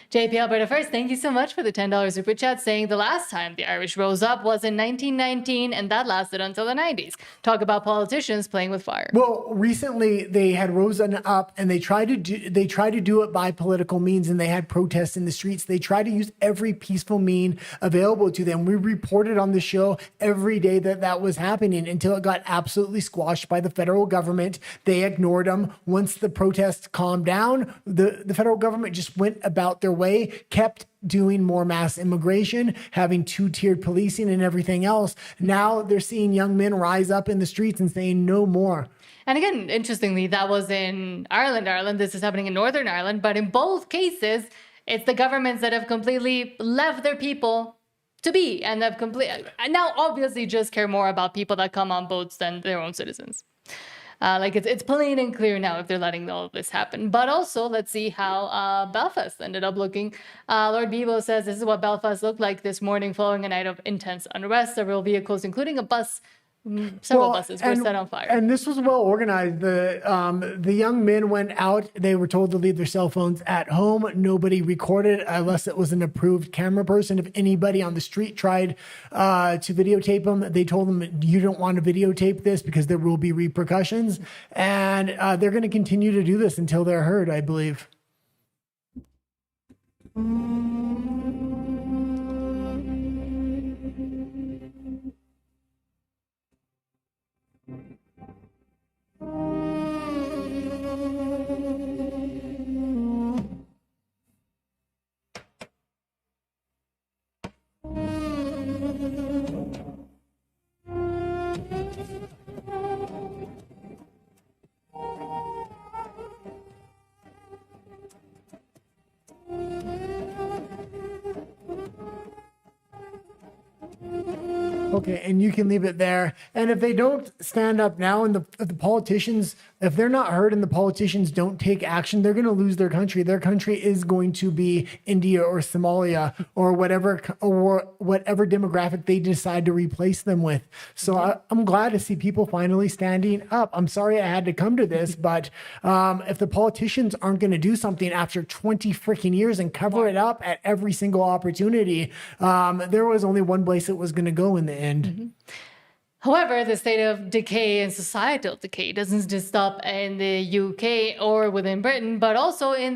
JP Alberta First, thank you so much for the $10 super chat, saying the last time the Irish rose up was in 1919, and that lasted until the 90s. Talk about politicians playing with fire. Well, recently they had risen up, and they tried to do it by political means, and they had protests in the streets. They tried to use every peaceful mean available to them. We reported on the show every day that was happening until it got absolutely squashed by the federal government. They ignored them. Once the protests calmed down, the federal government just went about their way, kept doing more mass immigration, having two-tiered policing and everything else. Now they're seeing young men rise up in the streets and saying no more. And again, interestingly, that was in Ireland. This is happening in Northern Ireland. But in both cases, it's the governments that have completely left their people to be, and have now obviously just care more about people that come on boats than their own citizens. It's plain and clear now if they're letting all of this happen. But also, let's see how Belfast ended up looking. Lord Bebo says this is what Belfast looked like this morning following a night of intense unrest. Several vehicles, including a bus, several buses were set on fire. And this was well organized. The young men went out. They were told to leave their cell phones at home. Nobody recorded unless it was an approved camera person. If anybody on the street tried to videotape them, they told them, you don't want to videotape this because there will be repercussions. And they're going to continue to do this until they're heard, I believe. Okay, and you can leave it there. And if they don't stand up now, and the politicians, if they're not heard and the politicians don't take action, they're going to lose their country. Their country is going to be India or Somalia or whatever demographic they decide to replace them with. So I'm glad to see people finally standing up. I'm sorry I had to come to this, but if the politicians aren't going to do something after 20 freaking years and cover it up at every single opportunity, there was only one place it was going to go in the end. However, the state of decay and societal decay doesn't just stop in the UK or within Britain, but also in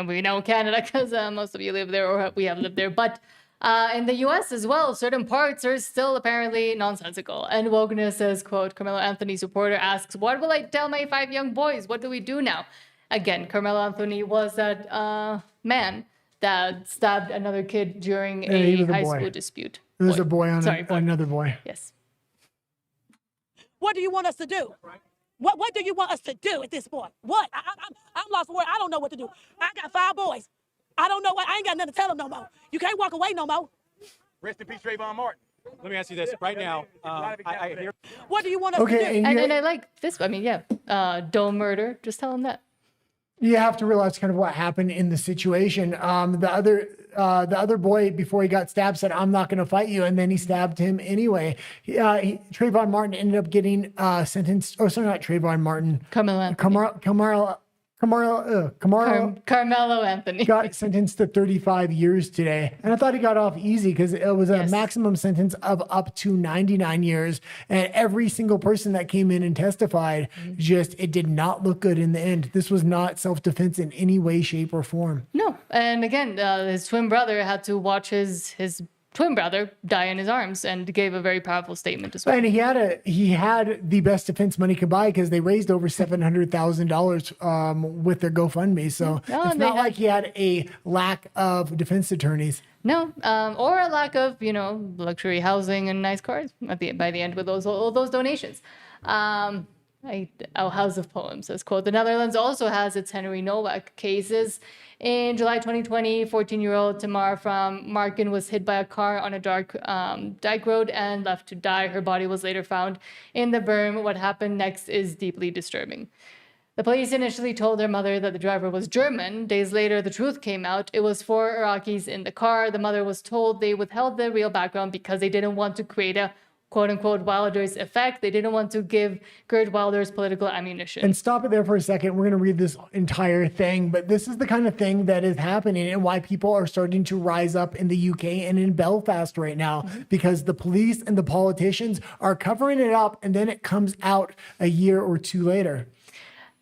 we know Canada because most of you live there or we have lived there, but In the US as well, certain parts are still apparently nonsensical. And Wokeness says, quote, Carmelo Anthony's reporter asks, what will I tell my 5 young boys? What do we do now? Again, Carmelo Anthony was that man that stabbed another kid during a high school dispute. There was a boy on Sorry, another boy. Yes. What do you want us to do? What do you want us to do at this point? What? I'm lost for words. I don't know what to do. I got 5 boys. I don't know what. I ain't got nothing to tell them no more. You can't walk away no more. Rest in peace, Trayvon Martin. Let me ask you this right now. I hear. What do you want us to do? And I like this. I mean, yeah. Don't murder. Just tell them that. You have to realize kind of what happened in the situation. The other boy, before he got stabbed, said, "I'm not going to fight you," and then he stabbed him anyway. Trayvon Martin ended up getting sentenced. Oh, sorry, not Trayvon Martin. Carmelo Anthony got sentenced to 35 years today, and I thought he got off easy because it was a maximum sentence of up to 99 years. And every single person that came in and testified, it did not look good in the end. This was not self-defense in any way, shape, or form. No, and again, his twin brother had to watch his twin brother die in his arms, and gave a very powerful statement as well. And he had the best defense money could buy because they raised over $700,000 with their GoFundMe. So it's not like he had a lack of defense attorneys. No, or a lack of luxury housing and nice cars by the end with all those donations. Our House of Poems says, quote, the Netherlands also has its Henry Nowak cases. In July 2020, 14-year-old Tamar from Marken was hit by a car on a dark dike road and left to die. Her body was later found in the berm. What happened next is deeply disturbing. The police initially told their mother that the driver was German. Days later, the truth came out. It was 4 Iraqis in the car. The mother was told they withheld the real background because they didn't want to create a quote-unquote Wilder's effect. They didn't want to give Gerd Wilder's political ammunition. And stop it there for a second. We're going to read this entire thing, but this is the kind of thing that is happening and why people are starting to rise up in the UK and in Belfast right now, because the police and the politicians are covering it up, and then it comes out a year or 2 later.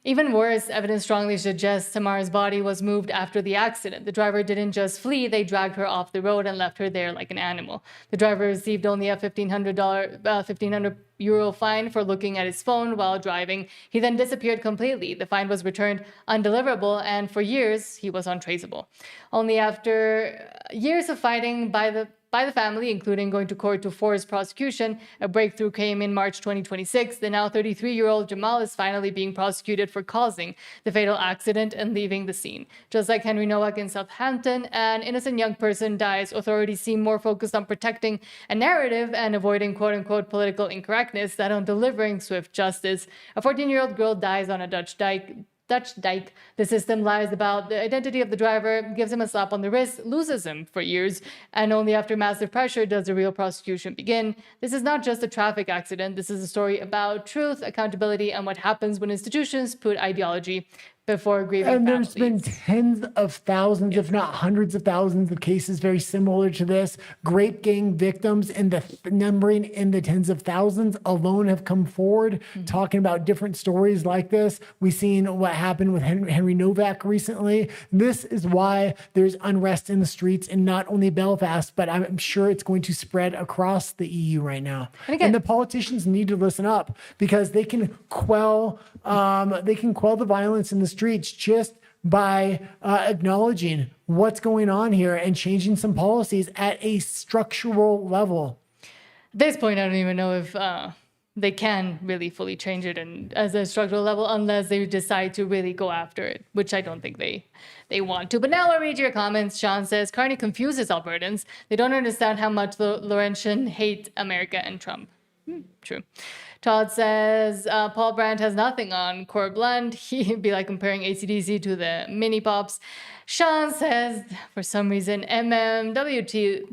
Even worse, evidence strongly suggests Tamar's body was moved after the accident. The driver didn't just flee, they dragged her off the road and left her there like an animal. The driver received only a €1,500 fine for looking at his phone while driving. He then disappeared completely. The fine was returned undeliverable, and for years, he was untraceable. Only after years of fighting by the family, including going to court to force prosecution, a breakthrough came in March 2026. The now 33-year-old Jamal is finally being prosecuted for causing the fatal accident and leaving the scene. Just like Henry Nowak in Southampton, an innocent young person dies. Authorities seem more focused on protecting a narrative and avoiding quote-unquote political incorrectness than on delivering swift justice. A 14-year-old girl dies on a Dutch dike. The system lies about the identity of the driver, gives him a slap on the wrist, loses him for years, and only after massive pressure does the real prosecution begin. This is not just a traffic accident. This is a story about truth, accountability, and what happens when institutions put ideology before grieving And families. there's been tens of thousands, if not hundreds of thousands of cases very similar to this. Grape gang victims and the numbering in the tens of thousands alone have come forward talking about different stories like this. We've seen what happened with Henry Nowak recently. This is why there's unrest in the streets in not only Belfast, but I'm sure it's going to spread across the EU right now. And the politicians need to listen up, because they can quell the violence in the streets just by acknowledging what's going on here and changing some policies at a structural level. At this point, I don't even know if they can really fully change it and as a structural level unless they decide to really go after it, which I don't think they want to. But now I'll read your comments. Sean says, Carney confuses Albertans. They don't understand how much the Laurentian hate America and Trump. True. Todd says, Paul Brandt has nothing on Corbland. He'd be like comparing AC/DC to the mini pops. Sean says, for some reason, MMW2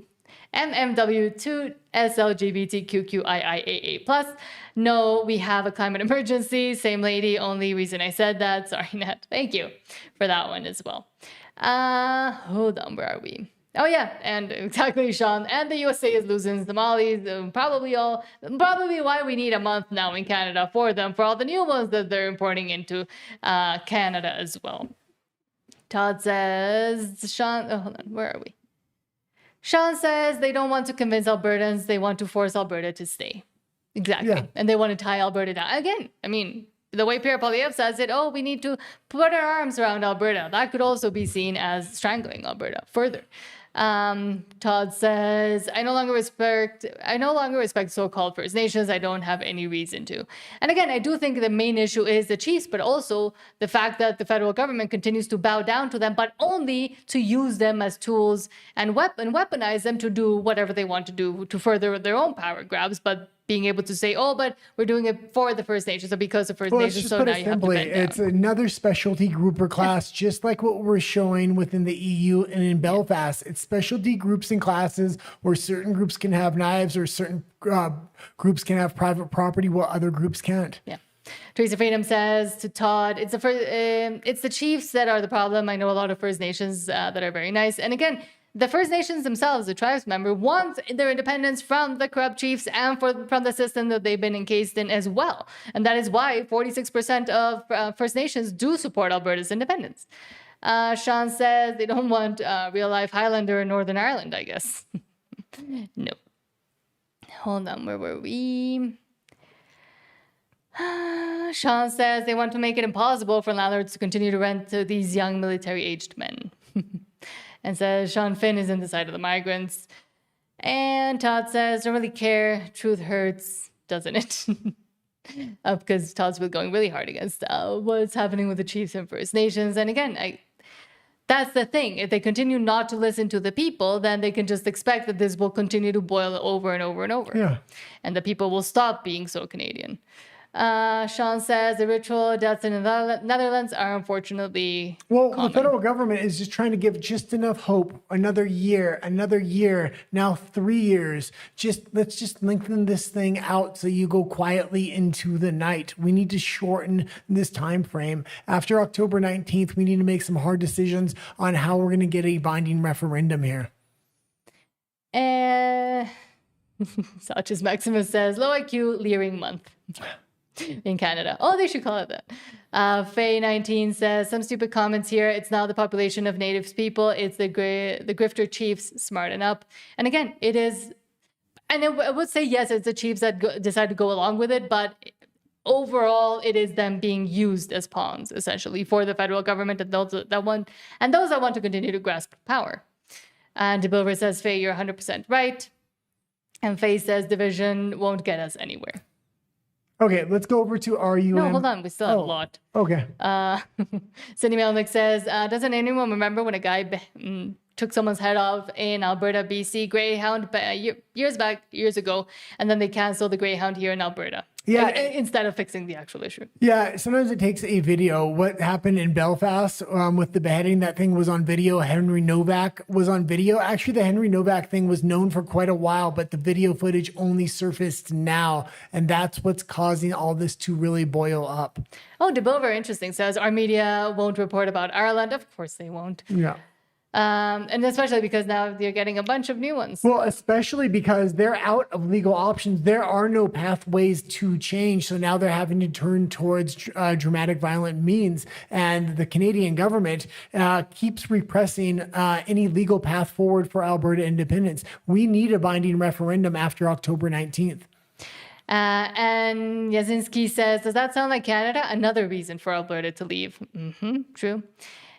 SLGBTQQIIAA+. No, we have a climate emergency. Same lady, only reason I said that. Sorry, Nat. Thank you for that one as well. Hold on, where are we? Oh yeah, and exactly, Sean. And the USA is losing Somalis. Probably why we need a month now in Canada for them, for all the new ones that they're importing into Canada as well. Todd says, Sean, oh, hold on, where are we? Sean says they don't want to convince Albertans. They want to force Alberta to stay. Exactly. Yeah. And they want to tie Alberta down. Again, I mean, the way Pierre Poilievre says it, we need to put our arms around Alberta. That could also be seen as strangling Alberta further. Todd says, I no longer respect so-called First Nations. I don't have any reason to. And again, I do think the main issue is the chiefs, but also the fact that the federal government continues to bow down to them, but only to use them as tools and weaponize them to do whatever they want to do to further their own power grabs, but being able to say, but we're doing it for the First Nations or because of First Nations, so now you have to bend down. It's another specialty group or class, just like what we're showing within the EU and in Belfast. It's specialty groups and classes where certain groups can have knives or certain groups can have private property while other groups can't. Yeah. Teresa Freedom says to Todd, it's the chiefs that are the problem. I know a lot of First Nations that are very nice. And again, the First Nations themselves, the tribes member, want their independence from the corrupt chiefs and from the system that they've been encased in as well. And that is why 46% of First Nations do support Alberta's independence. Sean says they don't want real-life Highlander in Northern Ireland, I guess. No. Hold on, where were we? Sean says they want to make it impossible for landlords to continue to rent to these young military-aged men. And says Sean Finn is in the side of the migrants. And Todd says, don't really care. Truth hurts, doesn't it? Because Todd's been going really hard against what's happening with the Chiefs and First Nations. And again, that's the thing. If they continue not to listen to the people, then they can just expect that this will continue to boil over and over and over. Yeah. And the people will stop being so Canadian. Sean says the ritual deaths in the Netherlands are unfortunately common. The federal government is just trying to give just enough hope. Another year, now 3 years. Let's just lengthen this thing out so you go quietly into the night. We need to shorten this time frame. After October 19th, we need to make some hard decisions on how we're going to get a binding referendum here. Such as Maximus says, low IQ leering month. In Canada. They should call it that. Faye19 says, some stupid comments here. It's now the population of Native people. It's the grifter chiefs, smarten up. And again, it is, and I would say, yes, it's the chiefs that decide to go along with it, but overall, it is them being used as pawns, essentially, for the federal government and those that want to continue to grasp power. And DeBilver says, Faye, you're 100% right. And Faye says, division won't get us anywhere. Okay, let's go over to RUM. No, hold on. We still have a lot. Okay. Cindy Melnick says, doesn't anyone remember when a guy took someone's head off in Alberta, BC, Greyhound, years ago, and then they canceled the Greyhound here in Alberta? Yeah. Instead of fixing the actual issue. Yeah, sometimes it takes a video. What happened in Belfast with the beheading, that thing was on video. Henry Novak was on video. Actually, the Henry Novak thing was known for quite a while, but the video footage only surfaced now. And that's what's causing all this to really boil up. DeBilver, interesting, says our media won't report about Ireland. Of course they won't. Yeah. And especially because now they're getting a bunch of new ones. Well, especially because they're out of legal options. There are no pathways to change. So now they're having to turn towards dramatic violent means. And the Canadian government keeps repressing any legal path forward for Alberta independence. We need a binding referendum after October 19th. And Yazinski says, does that sound like Canada? Another reason for Alberta to leave. True.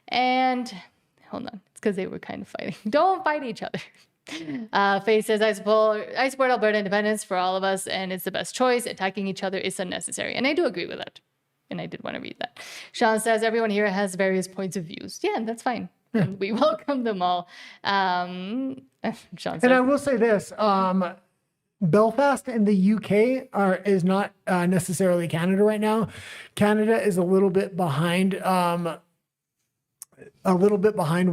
And hold on. It's because they were kind of fighting. Don't fight each other. Faye says, I support Alberta independence for all of us, and it's the best choice. Attacking each other is unnecessary. And I do agree with that. And I did want to read that. Sean says, everyone here has various points of views. Yeah, that's fine. And we welcome them all. Sean says, and I will say this. Belfast in the UK is not necessarily Canada right now. Canada is a little bit behind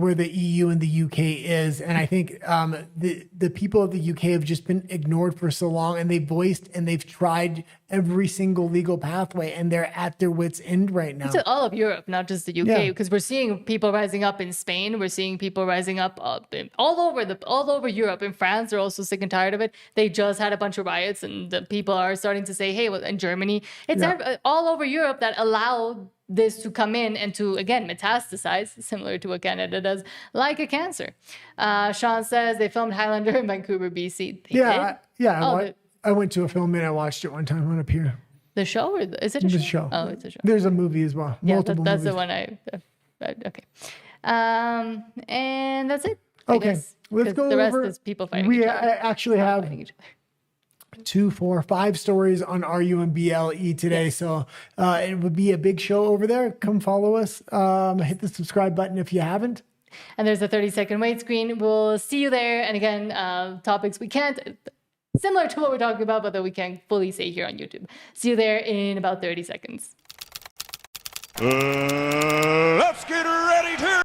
where the EU and the UK is. And I think the people of the UK have just been ignored for so long, and they've voiced and they've tried every single legal pathway, and they're at their wits' end right now. It's all of Europe, not just the UK, Yeah. because we're seeing people rising up in Spain. We're seeing people rising up all over Europe. In France, they're also sick and tired of it. They just had a bunch of riots, and the people are starting to say, "Hey, well, in Germany, it's all over Europe that allow this to come in and to, again, metastasize, similar to what Canada does, like a cancer." Sean says they filmed Highlander in Vancouver, BC. They did? I went to a film and I watched it one time on up here. The show, or is it a The show? show. Oh, it's a show. There's a movie as well. Yeah, Multiple that's the movies. one okay. And that's it. I Okay, guess, let's 'cause go the rest over. is people fighting We each other. actually have 2, 4, 5 stories on RU and BLE today. So it would be a big show over there. Come follow us. Hit the subscribe button if you haven't. And there's a 30-second wait screen. We'll see you there. And again, topics we can't, similar to what we're talking about, but that we can't fully say here on YouTube. See you there in about 30 seconds. Let's get ready to